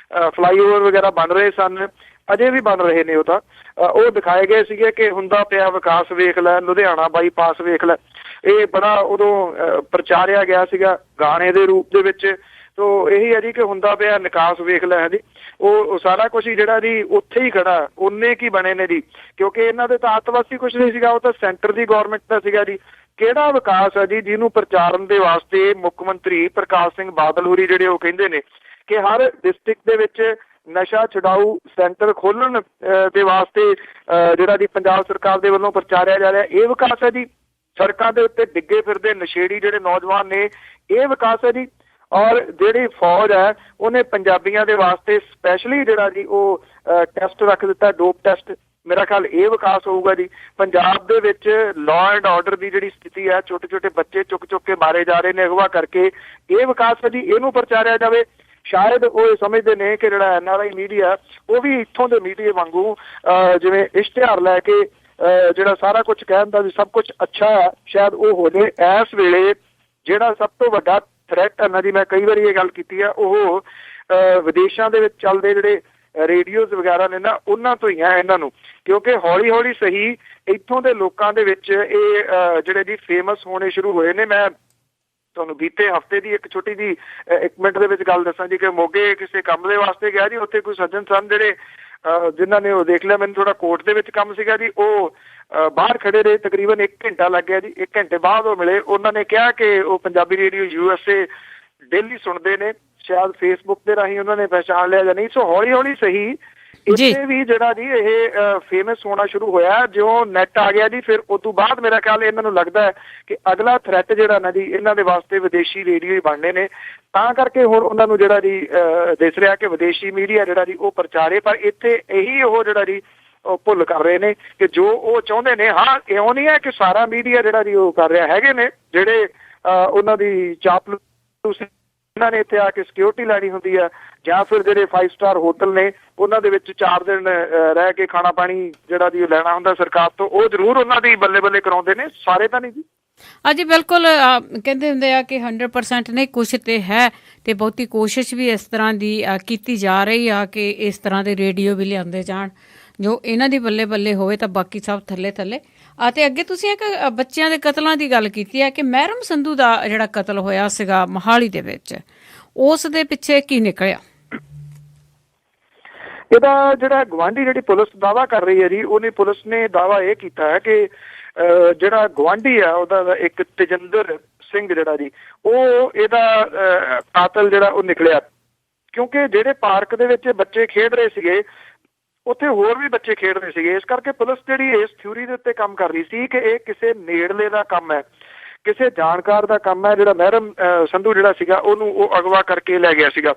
Speaker 2: ਫਲਾਈਓਵਰ ਵਗੈਰਾ ਬਣ ਰਹੇ ਸਨ, ਅਜੇ ਵੀ ਬਣ ਰਹੇ ਨੇ, ਉਹ ਦਿਖਾਏ ਗਏ ਸੀਗੇ ਕਿ ਹੁੰਦਾ ਪਿਆ ਵਿਕਾਸ ਵੇਖ ਲੈ, ਲੁਧਿਆਣਾ ਬਾਈਪਾਸ ਵੇਖ ਲੈ। ਇਹ ਬੜਾ ਉਦੋਂ ਪ੍ਰਚਾਰਿਆ ਗਿਆ ਸੀਗਾ ਗਾਣੇ ਦੇ ਰੂਪ ਦੇ ਵਿੱਚ। ਤੋ ਇਹੀ ਹੈ ਜੀ ਕਿ ਹੁੰਦਾ ਪਿਆ ਨਿਕਾਸ ਵੇਖ ਲੈ ਹੈ ਜੀ। ਉਹ ਸਾਰਾ ਕੁਛ ਹੀ ਜਿਹੜਾ ਜੀ ਉੱਥੇ ਹੀ ਖੜਾ, ਉਹਨੇ ਕੀ ਬਣੇ ਨੇ ਜੀ, ਕਿਉਂਕਿ ਇਹਨਾਂ ਦੇ ਤਾਂ ਅੱਤਵਾਦੀ ਕੁਛ ਨਹੀਂ ਸੀਗਾ, ਉਹ ਤਾਂ ਸੈਂਟਰ ਦੀ ਗੌਰਮੈਂਟ ਦਾ ਸੀਗਾ ਜੀ। ਕਿਹੜਾ ਵਿਕਾਸ ਹੈ ਜੀ ਜਿਹਨੂੰ ਪ੍ਰਚਾਰਨ ਦੇ ਵਾਸਤੇ ਮੁੱਖ ਮੰਤਰੀ ਪ੍ਰਕਾਸ਼ ਸਿੰਘ ਬਾਦਲ ਹੋਰੀ ਜਿਹੜੇ ਉਹ ਕਹਿੰਦੇ ਨੇ ਕਿ ਹਰ ਡਿਸਟ੍ਰਿਕਟ ਦੇ ਵਿੱਚ ਨਸ਼ਾ ਛੁਡਾਊ ਸੈਂਟਰ ਖੋਲਣ ਦੇ ਵਾਸਤੇ ਜਿਹੜਾ ਜੀ ਪੰਜਾਬ ਸਰਕਾਰ ਦੇ ਵੱਲੋਂ ਪ੍ਰਚਾਰਿਆ ਜਾ ਰਿਹਾ, ਇਹ ਵਿਕਾਸ ਹੈ ਜੀ। ਸੜਕਾਂ ਦੇ ਉੱਤੇ ਡਿੱਗੇ ਫਿਰਦੇ ਨਸ਼ੇੜੀ ਜਿਹੜੇ ਨੌਜਵਾਨ ਨੇ, ਇਹ ਵਿਕਾਸ ਹੈ ਜੀ। ਔਰ ਜਿਹੜੀ ਫੌਜ ਹੈ ਉਹਨੇ ਪੰਜਾਬੀਆਂ ਦੇ ਵਾਸਤੇ ਸਪੈਸ਼ਲੀ ਜਿਹੜਾ ਜੀ ਉਹ ਟੈਸਟ ਰੱਖ ਦਿੱਤਾ, ਡੋਪ ਟੈਸਟ। ਮੇਰਾ ਖਿਆਲ ਇਹ ਵਿਕਾਸ ਹੋਊਗਾ ਜੀ। ਪੰਜਾਬ ਦੇ ਵਿੱਚ ਲਾਅ ਐਂਡ ਆਰਡਰ ਦੀ ਜਿਹੜੀ ਸਥਿਤੀ ਹੈ, ਛੋਟੇ ਛੋਟੇ ਬੱਚੇ ਚੁੱਕ ਕੇ ਮਾਰੇ ਜਾ ਰਹੇ ਨੇ ਅਗਵਾ ਕਰਕੇ, ਇਹ ਵਿਕਾਸ ਹੈ ਜੀ। ਇਹਨੂੰ ਪ੍ਰਚਾਰਿਆ ਜਾਵੇ। ਸ਼ਾਇਦ ਉਹ ਸਮਝਦੇ ਨੇ ਕਿ ਜਿਹੜਾ NRI ਮੀਡੀਆ ਉਹ ਵੀ ਇੱਥੋਂ ਦੇ ਮੀਡੀਆ ਵਾਂਗੂ ਜਿਵੇਂ ਇਸ਼ਤਿਹਾਰ ਲੈ ਕੇ ਜਿਹੜਾ ਸਾਰਾ ਕੁਝ ਕਹਿਣ ਦਾ ਵੀ ਸਭ ਕੁਝ ਅੱਛਾ ਹੈ, ਸ਼ਾਇਦ ਉਹ ਹੋ ਜਾਏ। ਇਸ ਵੇਲੇ ਜਿਹੜਾ ਸਭ ਤੋਂ ਵੱਡਾ ਥ੍ਰੈਟ ਇਹਨਾਂ ਦੀ, ਮੈਂ ਕਈ ਵਾਰੀ ਇਹ ਗੱਲ ਕੀਤੀ ਆ, ਉਹ ਵਿਦੇਸ਼ਾਂ ਦੇ ਵਿੱਚ ਚੱਲਦੇ ਜਿਹੜੇ ਰੇਡੀਓਜ਼ ਵਗੈਰਾ ਨੇ ਨਾ, ਉਹਨਾਂ ਤੋਂ ਹੀ ਆ ਇਹਨਾਂ ਨੂੰ। ਕਿਉਂਕਿ ਹੌਲੀ ਹੌਲੀ ਸਹੀ ਇੱਥੋਂ ਦੇ ਲੋਕਾਂ ਦੇ ਵਿੱਚ ਇਹ ਜਿਹੜੇ ਜੀ ਫੇਮਸ ਹੋਣੇ ਸ਼ੁਰੂ ਹੋਏ ਨੇ। ਮੈਂ ਤੁਹਾਨੂੰ ਬੀਤੇ ਹਫ਼ਤੇ ਦੀ ਇੱਕ ਛੋਟੀ ਜੀ 1 ਮਿੰਟ ਦੇ ਵਿੱਚ ਗੱਲ ਦੱਸਾਂ ਜੀ ਕਿ ਮੋਗੇ ਕਿਸੇ ਕੰਮ ਦੇ ਵਾਸਤੇ ਗਿਆ ਜੀ। ਉੱਥੇ ਕੋਈ ਸੱਜਣ ਸਨ ਜਿਹੜੇ ਜਿਨ੍ਹਾਂ ਨੇ ਉਹ ਦੇਖ ਲਿਆ, ਮੈਨੂੰ ਥੋੜਾ ਕੋਰਟ ਦੇ ਵਿੱਚ ਕੰਮ ਸੀਗਾ ਜੀ, ਉਹ ਬਾਹਰ ਖੜੇ ਰਹੇ, ਤਕਰੀਬਨ 1 ਘੰਟਾ ਲੱਗ ਗਿਆ ਜੀ। 1 ਘੰਟੇ ਬਾਅਦ ਉਹ ਮਿਲੇ। ਉਹਨਾਂ ਨੇ ਕਿਹਾ ਕਿ ਉਹ ਪੰਜਾਬੀ ਰੇਡੀਓ USA ਡੇਲੀ ਸੁਣਦੇ ਨੇ, ਸ਼ਾਇਦ ਫੇਸਬੁੱਕ ਦੇ ਰਾਹੀਂ ਉਹਨਾਂ ਨੇ ਪਹਿਚਾਣ ਲਿਆ ਜਾਂ ਨਹੀਂ। ਸੋ ਹੌਲੀ ਹੌਲੀ ਸਹੀ ਇੱਥੇ ਵੀ ਜਿਹੜਾ ਜੀ ਇਹ ਫੇਮਸ ਹੋਣਾ ਸ਼ੁਰੂ ਹੋਇਆ। ਜਿਉਂ ਨੈਟ ਆ ਗਿਆ ਜੀ, ਫਿਰ ਉਸ ਤੋਂ ਬਾਅਦ ਮੇਰਾ ਖਿਆਲ ਇਹਨਾਂ ਨੂੰ ਲੱਗਦਾ ਹੈ ਕਿ ਅਗਲਾ ਥ੍ਰੈਟ ਜਿਹੜਾ ਨਾ ਜੀ ਇਹਨਾਂ ਦੇ ਵਾਸਤੇ ਵਿਦੇਸ਼ੀ ਰੇਡੀਓ ਹੀ ਬਣਨੇ ਨੇ। ਤਾਂ ਕਰਕੇ ਹੁਣ ਉਹਨਾਂ ਨੂੰ ਜਿਹੜਾ ਜੀ ਦਿਸ ਰਿਹਾ ਕਿ ਵਿਦੇਸ਼ੀ ਮੀਡੀਆ ਜਿਹੜਾ ਜੀ ਉਹ ਪ੍ਰਚਾਰੇ, ਪਰ ਇੱਥੇ ਇਹੀ ਉਹ ਜਿਹੜਾ ਜੀ ਉਹ ਭੁੱਲ ਕਰ ਰਹੇ ਨੇ ਕਿ ਜੋ ਉਹ ਚਾਹੁੰਦੇ ਨੇ। ਹਾਂ, ਇਉਂ ਨਹੀਂ ਹੈ ਕਿ ਸਾਰਾ ਮੀਡੀਆ ਜਿਹੜਾ ਜੀ ਉਹ ਕਰ ਰਿਹਾ, ਹੈਗੇ ਨੇ ਜਿਹੜੇ ਉਹਨਾਂ ਦੀ ਚਾਪਲੂਸ ਇਹਨਾਂ ਨੇ ਇੱਥੇ ਆ ਕੇ ਸਿਕਿਉਰਿਟੀ ਲੈਣੀ ਹੁੰਦੀ ਆ, ਜਾਂ ਫਿਰ ਜਿਹੜੇ 5 ਸਟਾਰ ਹੋਟਲ ਨੇ ਉਹਨਾਂ ਦੇ ਵਿੱਚ 4 ਦਿਨ ਰਹਿ ਕੇ ਖਾਣਾ ਪਾਣੀ ਜਿਹੜਾ ਜੀ ਲੈਣਾ ਹੁੰਦਾ ਸਰਕਾਰ ਤੋਂ, ਉਹ ਜ਼ਰੂਰ ਉਹਨਾਂ ਦੀ ਬੱਲੇ ਬੱਲੇ ਕਰਾਉਂਦੇ ਨੇ, ਸਾਰੇ ਤਾਂ ਨਹੀਂ ਜੀ।
Speaker 1: ਹਾਂਜੀ ਬਿਲਕੁਲ, ਕਹਿੰਦੇ ਹੁੰਦੇ ਆ ਕਿ 100% ਨਹੀਂ, ਕੁਛ ਤੇ ਹੈ, ਤੇ ਬਹੁਤੀ ਕੋਸ਼ਿਸ਼ ਵੀ ਇਸ ਤਰ੍ਹਾਂ ਦੀ ਕੀਤੀ ਜਾ ਰਹੀ ਆ ਕਿ ਇਸ ਤਰ੍ਹਾਂ ਦੇ ਰੇਡੀਓ ਵੀ ਲਿਆਂਦੇ ਜਾਣ ਜੋ ਇਹਨਾਂ ਦੀ ਬੱਲੇ ਬੱਲੇ ਹੋਵੇ, ਤਾਂ ਬਾਕੀ ਸਭ ਥੱਲੇ ਥੱਲੇ। ਅਤੇ ਅੱਗੇ ਤੁਸੀਂ ਇੱਕ ਬੱਚਿਆਂ ਦੇ ਕਤਲਾਂ ਦੀ ਗੱਲ ਕੀਤੀ ਹੈ ਕਿ ਮਹਿਰਮ ਸੰਧੂ ਦਾ ਜਿਹੜਾ ਕਤਲ ਹੋਇਆ ਸੀਗਾ ਮੋਹਾਲੀ ਦੇ ਵਿੱਚ, ਉਸ ਦੇ ਪਿੱਛੇ ਕੀ ਨਿਕਲਿਆ?
Speaker 2: ਇਹਦਾ ਜਿਹੜਾ ਗਵਾਂਢੀ ਜਿਹੜੀ ਪੁਲਿਸ ਦਾਅਵਾ ਕਰ ਰਹੀ ਹੈ ਜੀ, ਉਹਨੇ ਪੁਲਿਸ ਨੇ ਦਾਅਵਾ ਇਹ ਕੀਤਾ ਹੈ ਕਿ ਜਿਹੜਾ ਗਵਾਂਢੀ ਆ ਉਹਦਾ ਇੱਕ ਤੇਜਿੰਦਰ ਸਿੰਘ ਜਿਹੜਾ ਜੀ, ਉਹ ਇਹਦਾ ਕਾਤਲ ਜਿਹੜਾ ਉਹ ਨਿਕਲਿਆ। ਕਿਉਂਕਿ ਜਿਹੜੇ ਪਾਰਕ ਦੇ ਵਿੱਚ ਬੱਚੇ ਖੇਡ ਰਹੇ ਸੀਗੇ, ਉੱਥੇ ਹੋਰ ਵੀ ਬੱਚੇ ਖੇਡ ਰਹੇ ਸੀਗੇ। ਇਸ ਕਰਕੇ ਪੁਲਿਸ ਜਿਹੜੀ ਇਸ ਥਿਊਰੀ ਦੇ ਉੱਤੇ ਕੰਮ ਕਰ ਰਹੀ ਸੀ ਕਿ ਇਹ ਕਿਸੇ ਨੇੜਲੇ ਦਾ ਕੰਮ ਹੈ, ਕਿਸੇ ਜਾਣਕਾਰ ਦਾ ਕੰਮ ਹੈ। ਜਿਹੜਾ ਮਹਿਰਮ ਸੰਧੂ ਜਿਹੜਾ ਸੀਗਾ ਉਹਨੂੰ ਉਹ ਅਗਵਾ ਕਰਕੇ ਲੈ ਗਿਆ ਸੀਗਾ।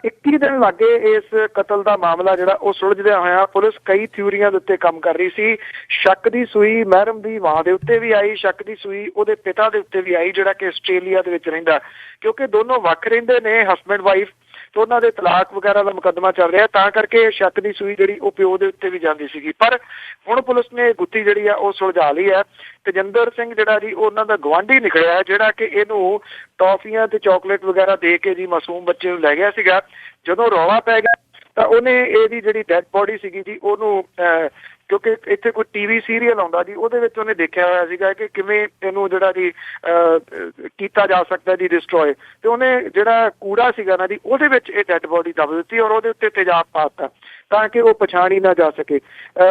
Speaker 2: 21 ਦਿਨ ਲੱਗੇ ਇਸ ਕਤਲ ਦਾ ਮਾਮਲਾ ਜਿਹੜਾ ਉਹ ਸੁਲਝਦਿਆਂ ਹੋਇਆ। ਪੁਲਿਸ ਕਈ ਥਿਊਰੀਆਂ ਦੇ ਉੱਤੇ ਕੰਮ ਕਰ ਰਹੀ ਸੀ। ਸ਼ੱਕ ਦੀ ਸੂਈ ਮਹਿਰਮ ਦੀ ਮਾਂ ਦੇ ਉੱਤੇ ਵੀ ਆਈ, ਸ਼ੱਕ ਦੀ ਸੂਈ ਉਹਦੇ ਪਿਤਾ ਦੇ ਉੱਤੇ ਵੀ ਆਈ, ਜਿਹੜਾ ਕਿ ਆਸਟ੍ਰੇਲੀਆ ਦੇ ਵਿੱਚ ਰਹਿੰਦਾ, ਕਿਉਂਕਿ ਦੋਨੋਂ ਵੱਖ ਰਹਿੰਦੇ ਨੇ, ਹਸਬੈਂਡ ਵਾਈਫ, ਤੇ ਉਹਨਾਂ ਦੇ ਤਲਾਕ ਵਗੈਰਾ ਦਾ ਮੁਕੱਦਮਾ ਚੱਲ ਰਿਹਾ, ਤਾਂ ਕਰਕੇ ਸ਼ੱਕ ਦੀ ਸੂਈ ਜਿਹੜੀ ਉਹ ਪਿਓ ਦੇ ਉੱਤੇ ਵੀ ਜਾਂਦੀ ਸੀਗੀ। ਪਰ ਹੁਣ ਪੁਲਿਸ ਨੇ ਗੁੱਥੀ ਜਿਹੜੀ ਆ ਉਹ ਸੁਲਝਾ ਲਈ ਹੈ। ਤੇਜਿੰਦਰ ਸਿੰਘ ਜਿਹੜਾ ਜੀ ਉਹਨਾਂ ਦਾ ਗੁਆਂਢੀ ਨਿਕਲਿਆ, ਜਿਹੜਾ ਕਿ ਇਹਨੂੰ ਟੌਫੀਆਂ ਤੇ ਚਾਕਲੇਟ ਵਗੈਰਾ ਦੇ ਕੇ ਜੀ ਮਾਸੂਮ ਬੱਚੇ ਨੂੰ ਲੈ ਗਿਆ ਸੀਗਾ। ਜਦੋਂ ਰੌਲਾ ਪੈ ਗਿਆ ਤਾਂ ਉਹਨੇ ਇਹਦੀ ਜਿਹੜੀ ਡੈਡ ਬੋਡੀ ਸੀਗੀ ਜੀ ਉਹਨੂੰ ਕਿਉਂਕਿ ਇੱਥੇ ਕੋਈ ਟੀਵੀ ਸੀਰੀਅਲ ਆਉਂਦਾ ਜੀ, ਉਹਦੇ ਵਿੱਚ ਉਹਨੇ ਦੇਖਿਆ ਹੋਇਆ ਸੀਗਾ ਕਿ ਕਿਵੇਂ ਇਹਨੂੰ ਜਿਹੜਾ ਜੀ ਕੀਤਾ ਜਾ ਸਕਦਾ ਜੀ ਡਿਸਟਰੋਏ, ਤੇ ਉਹਨੇ ਜਿਹੜਾ ਕੂੜਾ ਸੀਗਾ ਨਾ ਜੀ ਉਹਦੇ ਵਿੱਚ ਇਹ ਡੈਡ ਬੋਡੀ ਦੱਬ ਦਿੱਤੀ ਔਰ ਉਹਦੇ ਉੱਤੇ ਤੇਜ਼ਾਬ ਪਾ ਦਿੱਤਾ ਤਾਂ ਕਿ ਉਹ ਪਛਾਣੀ ਨਾ ਜਾ ਸਕੇ।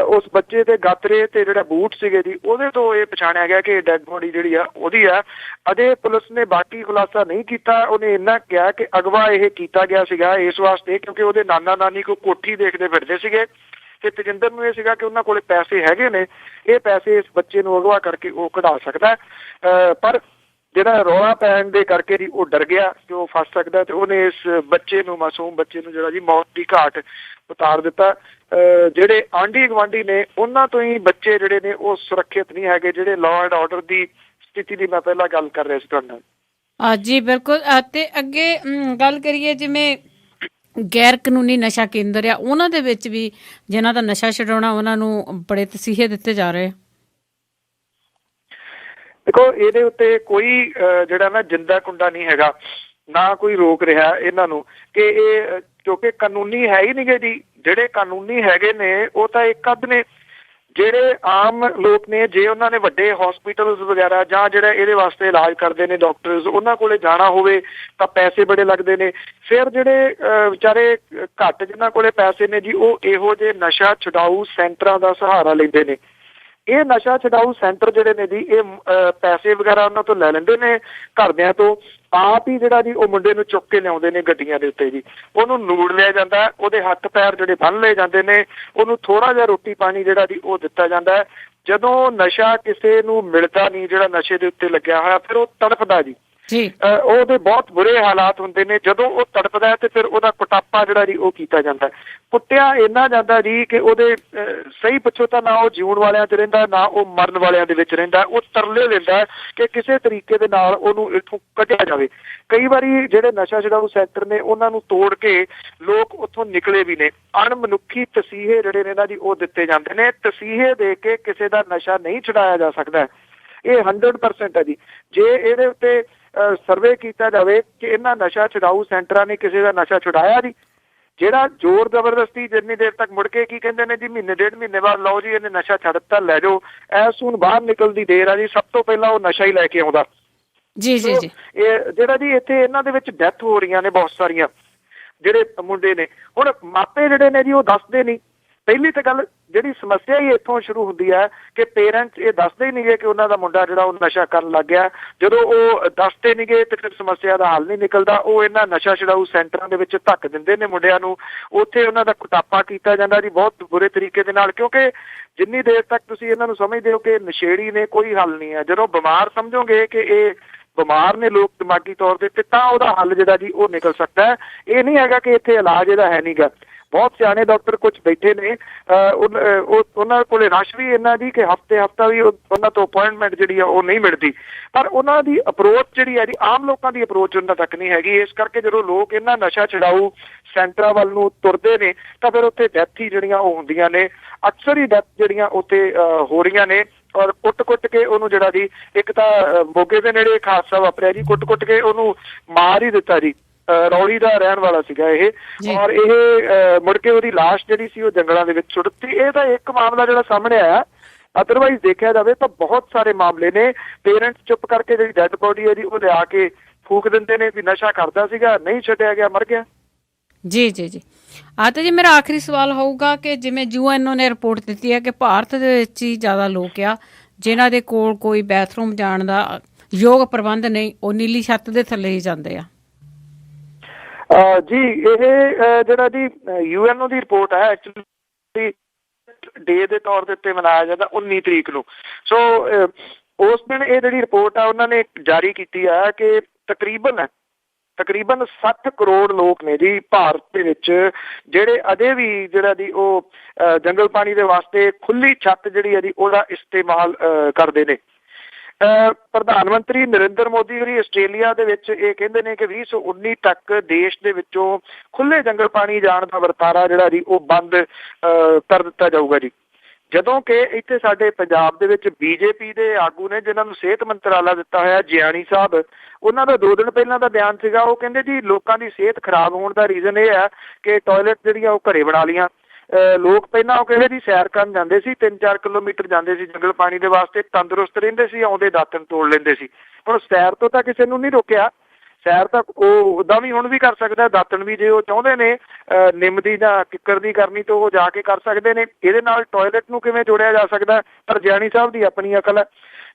Speaker 2: ਉਸ ਬੱਚੇ ਦੇ ਗਾਤਰੇ ਤੇ ਜਿਹੜਾ ਬੂਟ ਸੀਗੇ ਜੀ ਉਹਦੇ ਤੋਂ ਇਹ ਪਛਾਣਿਆ ਗਿਆ ਕਿ ਡੈਡ ਬੋਡੀ ਜਿਹੜੀ ਆ ਉਹਦੀ ਆ। ਅਜੇ ਪੁਲਿਸ ਨੇ ਬਾਕੀ ਖੁਲਾਸਾ ਨਹੀਂ ਕੀਤਾ। ਉਹਨੇ ਇੰਨਾ ਕਿਹਾ ਕਿ ਅਗਵਾ ਇਹ ਕੀਤਾ ਗਿਆ ਸੀਗਾ ਇਸ ਵਾਸਤੇ ਕਿਉਂਕਿ ਉਹਦੇ ਨਾਨਾ ਨਾਨੀ ਕੋਲ ਕੋਠੀ ਦੇਖਦੇ ਫਿਰਦੇ ਸੀਗੇ ਤੇ ਤੇਜਿੰਦਰ ਨੂੰ ਇਹ ਸੀਗਾ ਕਿ ਉਹਨਾਂ ਕੋਲੇ ਪੈਸੇ ਹੈਗੇ ਨੇ, ਇਹ ਪੈਸੇ ਇਸ ਬੱਚੇ ਨੂੰ ਅਗਵਾ ਕਰਕੇ ਉਹ ਕਢਾ ਸਕਦਾ। ਪਰ ਜਿਹੜਾ ਰੌਲਾ ਪੈਣ ਦੇ ਕਰਕੇ ਜੀ ਉਹ ਡਰ ਗਿਆ ਕਿ ਉਹ ਫਸ ਸਕਦਾ ਤੇ ਉਹਨੇ ਇਸ ਬੱਚੇ ਨੂੰ, ਮਾਸੂਮ ਬੱਚੇ ਨੂੰ ਜਿਹੜਾ ਜੀ ਮੌਤ ਦੀ ਘਾਟ ਉਤਾਰ ਦਿੱਤਾ। ਜਿਹੜੇ ਆਂਢੀ ਗੁਆਂਢੀ ਨੇ ਉਹਨਾਂ ਤੋਂ ਹੀ ਬੱਚੇ ਜਿਹੜੇ ਨੇ ਉਹ ਸੁਰੱਖਿਅਤ ਨਹੀਂ ਹੈਗੇ, ਜਿਹੜੇ ਲਾਅ ਐਂਡ ਆਰਡਰ ਦੀ ਸਥਿਤੀ ਦੀ ਮੈਂ ਪਹਿਲਾਂ ਗੱਲ ਕਰ ਰਿਹਾ ਸੀ ਤੁਹਾਡੇ ਨਾਲ।
Speaker 1: ਜੀ ਬਿਲਕੁਲ। ਤੇ ਅੱਗੇ ਗੱਲ ਕਰੀਏ ਜਿਵੇਂ ਗੈਰ ਕਾਨੂੰਨੀ ਨਸ਼ਾ ਕੇਂਦਰ ਆ, ਉਹਨਾਂ ਦੇ ਵਿੱਚ ਵੀ ਜਿਨ੍ਹਾਂ ਦਾ ਨਸ਼ਾ ਛਡਾਉਣਾ ਉਹਨਾਂ ਨੂੰ ਬੜੇ ਤਸੀਹੇ ਦਿੱਤੇ ਜਾ ਰਹੇ।
Speaker 2: ਦੇਖੋ ਇਹਦੇ ਉੱਤੇ ਕੋਈ ਜਿਹੜਾ ਨਾ ਜਿੰਦਾ ਕੁੰਡਾ ਨਹੀਂ ਹੈਗਾ, ਨਾ ਕੋਈ ਰੋਕ ਰਿਹਾ ਇਹਨਾਂ ਨੂੰ ਕਿ ਇਹ ਕਿਉਂਕਿ ਕਾਨੂੰਨੀ ਹੈ ਹੀ ਨਹੀਂ ਗੇ ਜੀ। ਜਿਹੜੇ ਕਾਨੂੰਨੀ ਹੈਗੇ ਨੇ ਉਹ ਤਾਂ ਇੱਕ ਅੱਧ ਨੇ, ਜਿਹੜੇ ਆਮ ਲੋਕ ਨੇ ਜੇ ਉਹਨਾਂ ਨੇ ਵੱਡੇ ਹਸਪੀਟਲਸ ਵਗੈਰਾ ਜਾਂ ਜਿਹੜਾ ਇਹਦੇ ਵਾਸਤੇ ਇਲਾਜ ਕਰਦੇ ਨੇ ਡਾਕਟਰਸ, ਉਹਨਾਂ ਕੋਲੇ ਜਾਣਾ ਹੋਵੇ ਤਾਂ ਪੈਸੇ ਬੜੇ ਲੱਗਦੇ ਨੇ। ਫਿਰ ਜਿਹੜੇ ਵਿਚਾਰੇ ਘੱਟ ਜਿਨ੍ਹਾਂ ਕੋਲੇ ਪੈਸੇ ਨੇ ਜੀ ਉਹ ਇਹੋ ਜਿਹੇ ਨਸ਼ਾ ਛੁਡਾਊ ਸੈਂਟਰਾਂ ਦਾ ਸਹਾਰਾ ਲੈਂਦੇ ਨੇ। ਇਹ ਨਸ਼ਾ ਛਡਾਊ ਸੈਂਟਰ ਜਿਹੜੇ ਨੇ ਜੀ ਇਹ ਪੈਸੇ ਵਗੈਰਾ ਉਹਨਾਂ ਤੋਂ ਲੈ ਲੈਂਦੇ ਨੇ ਘਰਦਿਆਂ ਤੋਂ, ਆਪ ਹੀ ਜਿਹੜਾ ਜੀ ਉਹ ਮੁੰਡੇ ਨੂੰ ਚੁੱਕ ਕੇ ਲਿਆਉਂਦੇ ਨੇ ਗੱਡੀਆਂ ਦੇ ਉੱਤੇ ਜੀ, ਉਹਨੂੰ ਨੂੜ ਲਿਆ ਜਾਂਦਾ, ਉਹਦੇ ਹੱਥ ਪੈਰ ਜਿਹੜੇ ਬੰਨ੍ਹ ਲਏ ਜਾਂਦੇ ਨੇ, ਉਹਨੂੰ ਥੋੜ੍ਹਾ ਜਿਹਾ ਰੋਟੀ ਪਾਣੀ ਜਿਹੜਾ ਜੀ ਉਹ ਦਿੱਤਾ ਜਾਂਦਾ ਹੈ। ਜਦੋਂ ਨਸ਼ਾ ਕਿਸੇ ਨੂੰ ਮਿਲਦਾ ਨਹੀਂ ਜਿਹੜਾ ਨਸ਼ੇ ਦੇ ਉੱਤੇ ਲੱਗਿਆ ਹੋਇਆ, ਫਿਰ ਉਹ ਤੜਫਦਾ ਜੀ। ਉਹਦੇ ਬਹੁਤ ਬੁਰੇ ਹਾਲਾਤ ਹੁੰਦੇ ਨੇ। ਜਦੋਂ ਉਹ ਤੜਪਦਾ ਹੈ ਤੇ ਫਿਰ ਉਹਦਾ ਕੁਟਾਪਾ ਜਿਹੜਾ ਜੀ ਉਹ ਕੀਤਾ ਜਾਂਦਾ, ਕੁੱਟਿਆ ਇੰਨਾ ਜਾਂਦਾ ਜੀ ਕਿ ਉਹਦੇ ਸਹੀ ਪੁੱਛੋ ਤਾਂ ਨਾ ਉਹ ਜਿਉਣ ਵਾਲਿਆਂ 'ਚ ਰਹਿੰਦਾ, ਨਾ ਉਹ ਮਰਨ ਵਾਲਿਆਂ ਦੇ ਵਿੱਚ ਰਹਿੰਦਾ। ਉਹ ਤਰਲੇ ਲੈਂਦਾ ਕਿ ਕਿਸੇ ਤਰੀਕੇ ਦੇ ਨਾਲ ਉਹਨੂੰ ਇੱਥੋਂ ਕੱਢਿਆ ਜਾਵੇ। ਕਈ ਵਾਰੀ ਜਿਹੜੇ ਨਸ਼ਾ ਛਡਾਊ ਸੈਂਟਰ ਨੇ ਉਹਨਾਂ ਨੂੰ ਤੋੜ ਕੇ ਲੋਕ ਉੱਥੋਂ ਨਿਕਲੇ ਵੀ ਨੇ। ਅਣਮਨੁੱਖੀ ਤਸੀਹੇ ਜਿਹੜੇ ਨੇ ਨਾ ਜੀ ਉਹ ਦਿੱਤੇ ਜਾਂਦੇ ਨੇ। ਤਸੀਹੇ ਦੇ ਕੇ ਕਿਸੇ ਦਾ ਨਸ਼ਾ ਨਹੀਂ ਛੁਡਾਇਆ ਜਾ ਸਕਦਾ, ਇਹ 100% ਹੈ ਜੀ। ਜੇ ਇਹਦੇ ਉੱਤੇ ਸਰਵੇ ਕੀਤਾ ਜਾਵੇ ਕਿ ਇਹਨਾਂ ਨਸ਼ਾ ਛੁਡਾਊ ਸੈਂਟਰਾਂ ਨੇ ਕਿਸੇ ਦਾ ਨਸ਼ਾ ਛੁਡਾਇਆ ਜੀ, ਜਿਹੜਾ ਜ਼ੋਰ ਜ਼ਬਰਦਸਤੀ ਜਿੰਨੀ ਦੇਰ ਤੱਕ ਮੁੜ ਕੇ ਕੀ ਕਹਿੰਦੇ ਨੇ ਜੀ ਮਹੀਨੇ ਡੇਢ ਮਹੀਨੇ ਬਾਅਦ ਲਓ ਜੀ ਇਹਨੇ ਨਸ਼ਾ ਛੱਡ ਦਿੱਤਾ ਲੈ ਜਾਓ, ਐਸ ਹੁਣ ਬਾਹਰ ਨਿਕਲਦੀ ਦੇਰ ਆ ਜੀ, ਸਭ ਤੋਂ ਪਹਿਲਾਂ ਉਹ ਨਸ਼ਾ ਹੀ ਲੈ ਕੇ ਆਉਂਦਾ ਜੀ। ਇਹ ਜਿਹੜਾ ਜੀ ਇੱਥੇ ਇਹਨਾਂ ਦੇ ਵਿੱਚ ਡੈਥ ਹੋ ਰਹੀਆਂ ਨੇ ਬਹੁਤ ਸਾਰੀਆਂ ਜਿਹੜੇ ਮੁੰਡੇ ਨੇ। ਹੁਣ ਮਾਪੇ ਜਿਹੜੇ ਨੇ ਜੀ ਉਹ ਦੱਸਦੇ ਨਹੀਂ। ਪਹਿਲੀ ਤਾਂ ਗੱਲ ਜਿਹੜੀ ਸਮੱਸਿਆ ਹੀ ਇੱਥੋਂ ਸ਼ੁਰੂ ਹੁੰਦੀ ਹੈ ਕਿ ਪੇਰੈਂਟਸ ਇਹ ਦੱਸਦੇ ਹੀ ਨਹੀਂ ਗੇ ਕਿ ਉਹਨਾਂ ਦਾ ਮੁੰਡਾ ਜਿਹੜਾ ਉਹ ਨਸ਼ਾ ਕਰਨ ਲੱਗ ਗਿਆ। ਜਦੋਂ ਉਹ ਦੱਸਦੇ ਨਹੀਂ ਗੇ ਤੇ ਫਿਰ ਸਮੱਸਿਆ ਦਾ ਹੱਲ ਨਹੀਂ ਨਿਕਲਦਾ। ਉਹ ਇਹਨਾਂ ਨਸ਼ਾ ਛਡਾਊ ਸੈਂਟਰਾਂ ਦੇ ਵਿੱਚ ਧੱਕ ਦਿੰਦੇ ਨੇ ਮੁੰਡਿਆਂ ਨੂੰ, ਉੱਥੇ ਉਹਨਾਂ ਦਾ ਕੁਟਾਪਾ ਕੀਤਾ ਜਾਂਦਾ ਜੀ ਬਹੁਤ ਬੁਰੇ ਤਰੀਕੇ ਦੇ ਨਾਲ। ਕਿਉਂਕਿ ਜਿੰਨੀ ਦੇਰ ਤੱਕ ਤੁਸੀਂ ਇਹਨਾਂ ਨੂੰ ਸਮਝਦੇ ਹੋ ਕਿ ਨਸ਼ੇੜੀ ਨੇ ਕੋਈ ਹੱਲ ਨਹੀਂ ਹੈ, ਜਦੋਂ ਬਿਮਾਰ ਸਮਝੋਗੇ ਕਿ ਇਹ ਬਿਮਾਰ ਨੇ ਲੋਕ ਦਿਮਾਗੀ ਤੌਰ ਤੇ ਤਾਂ ਉਹਦਾ ਹੱਲ ਜਿਹੜਾ ਜੀ ਉਹ ਨਿਕਲ ਸਕਦਾ ਹੈ। ਇਹ ਨਹੀਂ ਹੈਗਾ ਕਿ ਇੱਥੇ ਇਲਾਜ ਇਹਦਾ ਹੈ ਨਹੀਂ ਗਾ। ਬਹੁਤ ਸਿਆਣੇ ਡਾਕਟਰ ਕੁਝ ਬੈਠੇ ਨੇ, ਉਹਨਾਂ ਕੋਲੇ ਰਸ਼ ਵੀ ਇੰਨਾ ਜੀ ਕਿ ਹਫਤਾ ਵੀ ਉਹਨਾਂ ਤੋਂ ਅਪੁਆਇੰਟਮੈਂਟ ਜਿਹੜੀ ਆ ਉਹ ਨਹੀਂ ਮਿਲਦੀ। ਪਰ ਉਹਨਾਂ ਦੀ ਅਪਰੋਚ ਜਿਹੜੀ ਹੈ ਜੀ ਆਮ ਲੋਕਾਂ ਦੀ ਅਪਰੋਚ ਉਹਨਾਂ ਤੱਕ ਨਹੀਂ ਹੈਗੀ। ਇਸ ਕਰਕੇ ਜਦੋਂ ਲੋਕ ਇਹਨਾਂ ਨਸ਼ਾ ਛਡਾਊ ਸੈਂਟਰਾਂ ਵੱਲ ਨੂੰ ਤੁਰਦੇ ਨੇ ਤਾਂ ਫਿਰ ਉੱਥੇ ਡੈਥ ਹੀ ਜਿਹੜੀਆਂ ਉਹ ਹੁੰਦੀਆਂ ਨੇ। ਅਕਸਰ ਹੀ ਡੈਥ ਜਿਹੜੀਆਂ ਉੱਥੇ ਹੋ ਰਹੀਆਂ ਨੇ ਔਰ ਕੁੱਟ ਕੇ ਉਹਨੂੰ ਜਿਹੜਾ ਜੀ ਇੱਕ ਤਾਂ ਮੋਗੇ ਦੇ ਨੇੜੇ ਇੱਕ ਹਾਦਸਾ ਵਾਪਰਿਆ ਜੀ, ਕੁੱਟ ਕੇ ਉਹਨੂੰ ਮਾਰ ਹੀ ਦਿੱਤਾ ਜੀ। ਰੌਲੀ ਦਾ ਰਹਿਣ ਵਾਲਾ ਸੀਗਾ ਇਹ ਔਰ ਇਹ ਮੁੜ ਕੇ ਉਹਦੀ ਲਾਸ਼ ਜਿਹੜੀ ਸੀ ਉਹ ਜੰਗਲਾਂ ਦੇ ਵਿੱਚ ਸੁੱਟ ਦਿੱਤੀ। ਇਹ ਤਾਂ ਇੱਕ ਮਾਮਲਾ ਜਿਹੜਾ ਸਾਹਮਣੇ ਆਇਆ, ਅਦਰਵਾਈਜ਼ ਦੇਖਿਆ ਜਾਵੇ ਤਾਂ ਬਹੁਤ ਸਾਰੇ ਮਾਮਲੇ ਨੇ। ਪੇਰੈਂਟਸ ਚੁੱਪ ਕਰਕੇ ਜਿਹੜੀ ਡੈਡ ਬੋਡੀ ਹੈ ਜੀ ਉਹ ਲਿਆ ਕੇ ਫੂਕ ਦਿੰਦੇ ਨੇ ਵੀ ਨਸ਼ਾ ਕਰਦਾ ਸੀਗਾ, ਨਹੀਂ ਛੱਡਿਆ ਗਿਆ, ਮਰ ਗਿਆ।
Speaker 1: ਜੀ ਤੇ ਜੀ ਮੇਰਾ ਆਖਰੀ ਸਵਾਲ ਹੋਊਗਾ ਕਿ ਜਿਵੇਂ UN ਨੇ ਰਿਪੋਰਟ ਦਿੱਤੀ ਹੈ ਕਿ ਭਾਰਤ ਦੇ ਵਿੱਚ ਹੀ ਜ਼ਿਆਦਾ ਲੋਕ ਆ ਜਿਨ੍ਹਾਂ ਦੇ ਕੋਲ ਕੋਈ ਬਾਥਰੂਮ ਜਾਣ ਦਾ ਯੋਗ ਪ੍ਰਬੰਧ ਨਹੀਂ, ਉਹ ਨੀਲੀ ਛੱਤ ਦੇ ਥੱਲੇ ਹੀ ਜਾਂਦੇ ਆ।
Speaker 2: ਜੀ ਇਹ ਜਿਹੜਾ ਜੀ UN ਦੀ ਰਿਪੋਰਟ ਹੈ ਐਕਚੁਅਲੀ ਡੇ ਦੇ ਤੌਰ ਦੇ ਉੱਤੇ ਮਨਾਇਆ ਜਾਂਦਾ 19 ਤਰੀਕ ਨੂੰ। ਸੋ ਉਸ ਦਿਨ ਇਹ ਜਿਹੜੀ ਰਿਪੋਰਟ ਆ ਉਹਨਾਂ ਨੇ ਜਾਰੀ ਕੀਤੀ ਆ ਕਿ ਤਕਰੀਬਨ ਤਕਰੀਬਨ 60 ਕਰੋੜ ਲੋਕ ਨੇ ਜੀ ਭਾਰਤ ਦੇ ਵਿੱਚ, ਜਿਹੜੇ ਅਜੇ ਵੀ ਜਿਹੜਾ ਜੀ ਉਹ ਜੰਗਲ ਪਾਣੀ ਦੇ ਵਾਸਤੇ ਖੁੱਲੀ ਛੱਤ ਜਿਹੜੀ ਹੈ ਜੀ ਉਹਦਾ ਇਸਤੇਮਾਲ ਕਰਦੇ ਨੇ। ਪ੍ਰਧਾਨ ਮੰਤਰੀ ਨਰਿੰਦਰ ਮੋਦੀ ਜਿਹੜੀ ਆਸਟ੍ਰੇਲੀਆ ਦੇ ਵਿੱਚ ਇਹ ਕਹਿੰਦੇ ਨੇ ਕਿ 2019 ਤੱਕ ਦੇਸ਼ ਦੇ ਵਿੱਚੋਂ ਖੁੱਲੇ ਜੰਗਲ ਪਾਣੀ ਜਾਣ ਦਾ ਵਰਤਾਰਾ ਜਿਹੜਾ ਜੀ ਉਹ ਬੰਦ ਕਰ ਦਿੱਤਾ ਜਾਊਗਾ ਜੀ। ਜਦੋਂ ਕਿ ਇੱਥੇ ਸਾਡੇ ਪੰਜਾਬ ਦੇ ਵਿੱਚ ਬੀਜੇਪੀ ਦੇ ਆਗੂ ਨੇ ਜਿਨ੍ਹਾਂ ਨੂੰ ਸਿਹਤ ਮੰਤਰਾਲਾ ਦਿੱਤਾ ਹੋਇਆ, ਜਿਆਣੀ ਸਾਹਿਬ, ਉਹਨਾਂ ਦਾ 2 ਦਿਨ ਪਹਿਲਾਂ ਦਾ ਬਿਆਨ ਸੀਗਾ। ਉਹ ਕਹਿੰਦੇ ਜੀ ਲੋਕਾਂ ਦੀ ਸਿਹਤ ਖਰਾਬ ਹੋਣ ਦਾ ਰੀਜ਼ਨ ਇਹ ਹੈ ਕਿ ਟਾਇਲਟ ਜਿਹੜੀਆਂ ਉਹ ਘਰੇ ਬਣਾ ਲਈਆਂ। ਲੋਕ ਪਹਿਲਾਂ ਉਹ ਕਹਿੰਦੇ ਜੀ ਸੈਰ ਕਰਨ ਜਾਂਦੇ ਸੀ, 3-4 ਕਿਲੋਮੀਟਰ ਜਾਂਦੇ ਸੀ ਜੰਗਲ ਪਾਣੀ ਦੇ ਵਾਸਤੇ, ਤੰਦਰੁਸਤ ਰਹਿੰਦੇ ਸੀ, ਆਉਂਦੇ ਦਾਤਣ ਤੋੜ ਲੈਂਦੇ ਸੀ। ਹੁਣ ਸੈਰ ਤੋਂ ਤਾਂ ਕਿਸੇ ਨੂੰ ਨਹੀਂ ਰੋਕਿਆ, ਸੈਰ ਤਾਂ ਉਹ ਉੱਦਾਂ ਵੀ ਹੁਣ ਵੀ ਕਰ ਸਕਦਾ, ਦਾਤਣ ਵੀ ਜੇ ਉਹ ਚਾਹੁੰਦੇ ਨੇ ਨਿੰਮ ਦੀ ਜਾਂ ਕਿੱਕਰ ਦੀ ਕਰਨੀ ਤਾਂ ਉਹ ਜਾ ਕੇ ਕਰ ਸਕਦੇ ਨੇ। ਇਹਦੇ ਨਾਲ ਟਾਇਲਟ ਨੂੰ ਕਿਵੇਂ ਜੋੜਿਆ ਜਾ ਸਕਦਾ? ਪਰ ਜਿਆਣੀ ਸਾਹਿਬ ਦੀ ਆਪਣੀ ਅਕਲ ਹੈ।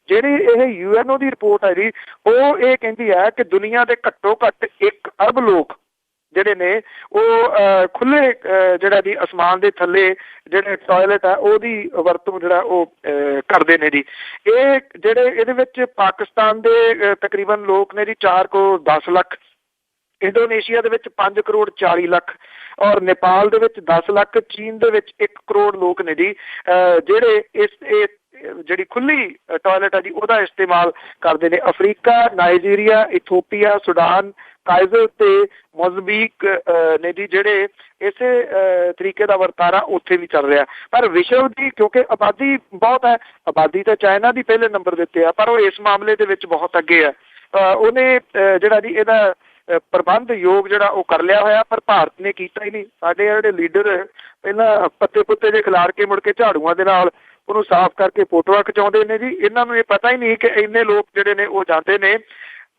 Speaker 2: ਜਿਹੜੀ ਇਹ UNO ਦੀ ਰਿਪੋਰਟ ਹੈ ਜੀ, ਉਹ ਇਹ ਕਹਿੰਦੀ ਹੈ ਕਿ ਦੁਨੀਆ ਦੇ ਘੱਟੋ ਘੱਟ 1 ਅਰਬ ਲੋਕ ਜਿਹੜੇ ਨੇ ਉਹ ਖੁੱਲੇ ਜਿਹੜਾ ਜੀ ਅਸਮਾਨ ਦੇ ਥੱਲੇ ਜਿਹੜੇ ਟਾਇਲਟ ਆ ਉਹਦੀ ਵਰਤੋਂ ਜਿਹੜਾ ਉਹ ਕਰਦੇ ਨੇ ਜੀ। ਇਹ ਜਿਹੜੇ ਇਹਦੇ ਵਿੱਚ ਪਾਕਿਸਤਾਨ ਦੇ ਤਕਰੀਬਨ ਲੋਕ ਨੇ ਜੀ 4 ਕਰੋੜ 10 ਲੱਖ, ਇੰਡੋਨੇਸ਼ੀਆ ਦੇ ਵਿੱਚ 5 ਕਰੋੜ 40 ਲੱਖ, ਔਰ ਨੇਪਾਲ ਦੇ ਵਿੱਚ 10 ਲੱਖ, ਚੀਨ ਦੇ ਵਿੱਚ 1 ਕਰੋੜ ਲੋਕ ਨੇ ਜੀ ਜਿਹੜੇ ਇਹ ਜਿਹੜੀ ਖੁੱਲੀ ਟਾਇਲਟ ਆ ਜੀ ਉਹਦਾ ਇਸਤੇਮਾਲ ਕਰਦੇ ਨੇ। ਅਫਰੀਕਾ, ਨਾਈਜੀਰੀਆ, ਇਥੋਪੀਆ, ਸੁਡਾਨ, ਕਾਇਜ਼ਰ ਤੇ ਮੋਜ਼ੰਬੀਕ ਨੇ ਜੀ ਜਿਹੜੇ ਇਸੇ ਤਰੀਕੇ ਦਾ ਵਰਤਾਰਾ ਉੱਥੇ ਵੀ ਚੱਲ ਰਿਹਾ। ਪਰ ਵਿਸ਼ਵ ਦੀ ਕਿਉਂਕਿ ਆਬਾਦੀ ਬਹੁਤ ਹੈ, ਆਬਾਦੀ ਤਾਂ ਚਾਈਨਾ ਦੀ ਪਹਿਲੇ ਨੰਬਰ ਦੇ ਉੱਤੇ ਆ, ਪਰ ਉਹ ਇਸ ਮਾਮਲੇ ਦੇ ਵਿੱਚ ਬਹੁਤ ਅੱਗੇ ਆ। ਉਹਨੇ ਜਿਹੜਾ ਜੀ ਇਹਦਾ ਪ੍ਰਬੰਧ ਯੋਗ ਜਿਹੜਾ ਉਹ ਕਰ ਲਿਆ ਹੋਇਆ, ਪਰ ਭਾਰਤ ਨੇ ਕੀਤਾ ਹੀ ਨਹੀਂ। ਸਾਡੇ ਜਿਹੜੇ ਲੀਡਰ ਪਹਿਲਾਂ ਪੱਤੇ ਪੁੱਤੇ ਜੇ ਖਿਲਾਰ ਕੇ ਮੁੜ ਕੇ ਝਾੜੂਆਂ ਦੇ ਨਾਲ ਉਹਨੂੰ ਸਾਫ਼ ਕਰਕੇ ਫੋਟੋਆਂ ਖਿਚਾਉਂਦੇ ਨੇ ਜੀ। ਇਹਨਾਂ ਨੂੰ ਇਹ ਪਤਾ ਹੀ ਨਹੀਂ ਕਿ ਇੰਨੇ ਲੋਕ ਜਿਹੜੇ ਨੇ ਉਹ ਜਾਂਦੇ ਨੇ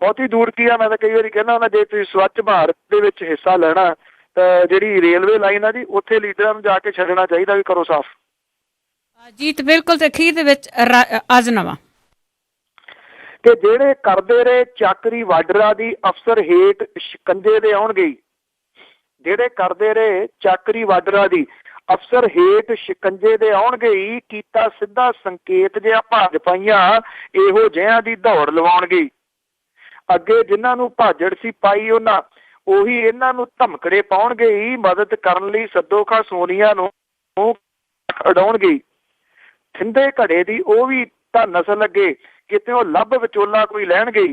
Speaker 2: ਬਹੁਤੀ ਦੂਰ ਕੀ ਆ। ਮੈਂ ਤਾਂ ਕਈ ਵਾਰੀ ਕਹਿੰਦਾ ਹੁੰਦਾ ਜੇ ਤੁਸੀਂ ਸਵੱਛ ਭਾਰਤ ਦੇ ਵਿੱਚ ਹਿੱਸਾ ਲੈਣਾ ਤਾਂ ਜਿਹੜੀ ਰੇਲਵੇ ਲਾਈਨ ਆ ਜੀ ਉੱਥੇ ਲੀਡਰਾਂ ਨੂੰ ਜਾ ਕੇ ਛੱਡਣਾ ਚਾਹੀਦਾ ਵੀ ਕਰੋ ਸਾਫ਼
Speaker 1: ਜੀ। ਤੇ ਬਿਲਕੁਲ ਤੇ ਅਖੀਰ ਦੇ ਵਿੱਚ ਅੱਜ ਨਵਾਂ
Speaker 2: ਕਿ ਜਿਹੜੇ ਕਰਦੇ ਰਹੇ ਚਾਕਰੀ ਵਾਡਰਾ ਦੀ ਅਫਸਰ ਹੇਠ ਸ਼ਿਕੰਜੇ ਦੇ ਆਉਣਗੇ, ਜਿਹੜੇ ਕਰਦੇ ਰਹੇ ਚਾਕਰੀ ਵਾਡਰਾ ਦੀ ਅਫਸਰ ਹੇਠ ਸ਼ਿਕੰਜੇ ਦੇ ਆਉਣਗੇ ਹੀ ਕੀਤਾ ਸਿੱਧਾ ਸੰਕੇਤ ਜਿਹਾ ਭਾਜਪਾਈਆਂ ਇਹੋ ਜਿਹਿਆਂ ਦੀ ਦੌੜ ਲਵਾਉਣਗੇ। ਅੱਗੇ ਜਿਨ੍ਹਾਂ ਨੂੰ ਭਾਜੜ ਸੀ ਪਾਈ ਉਹਨਾਂ ਉਹੀ ਇਹਨਾਂ ਨੂੰ ਧਮਕੜੇ ਪਾਉਣਗੇ ਹੀ, ਮਦਦ ਕਰਨ ਲਈ ਸੱਦੋਖਾ ਸੋਨੀਆ ਨੂੰ ਉਡਾਉਣਗੇ। ਥਿੰਦੇ ਘੜੇ ਦੀ ਉਹ ਵੀ ਤਾਂ ਨਸਲ ਅੱਗੇ ਕਿਤੇ ਉਹ ਲੱਭ ਵਿਚੋਲਾ ਕੋਈ ਲੈਣਗੇ।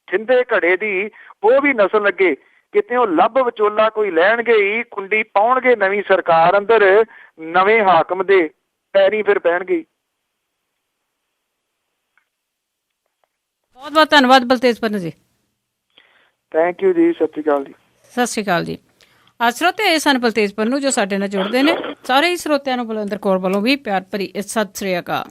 Speaker 2: ਥਿੰਦੇ ਘੜੇ ਦੀ ਉਹ ਵੀ ਨਸਲ ਅੱਗੇ ਕਿਤੇ ਉਹ ਲੱਭ ਵਿਚੋਲਾ ਕੋਈ ਲੈਣਗੇ ਹੀ, ਕੁੰਡੀ ਪਾਉਣਗੇ ਨਵੀਂ ਸਰਕਾਰ ਅੰਦਰ, ਨਵੇਂ ਹਾਕਮ ਦੇ ਪੈਰੀਂ ਫਿਰ ਪੈਣਗੇ।
Speaker 1: ਬਹੁਤ ਬਹੁਤ ਧੰਨਵਾਦ ਬਲਤੇਜ ਪੰਨੂ ਜੀ।
Speaker 2: ਥੈਂਕ ਯੂ ਜੀ। ਸਤਿ ਸ਼੍ਰੀ ਅਕਾਲ ਜੀ।
Speaker 1: ਸਤਿ ਸ਼੍ਰੀ ਅਕਾਲ ਜੀ। ਸਰੋਤੇ ਇਹ ਸਨ ਬਲਤੇਜ ਪੰਨੂ ਜੋ ਸਾਡੇ ਨਾਲ ਜੁੜਦੇ ਨੇ। ਸਾਰੇ ਹੀ ਸਰੋਤਿਆਂ ਨੂੰ ਬਲਵਿੰਦਰ ਕੌਰ ਵੱਲੋਂ ਵੀ ਪਿਆਰ ਭਰੀ ਸਤਿ ਸ਼੍ਰੀ ਅਕਾਲ।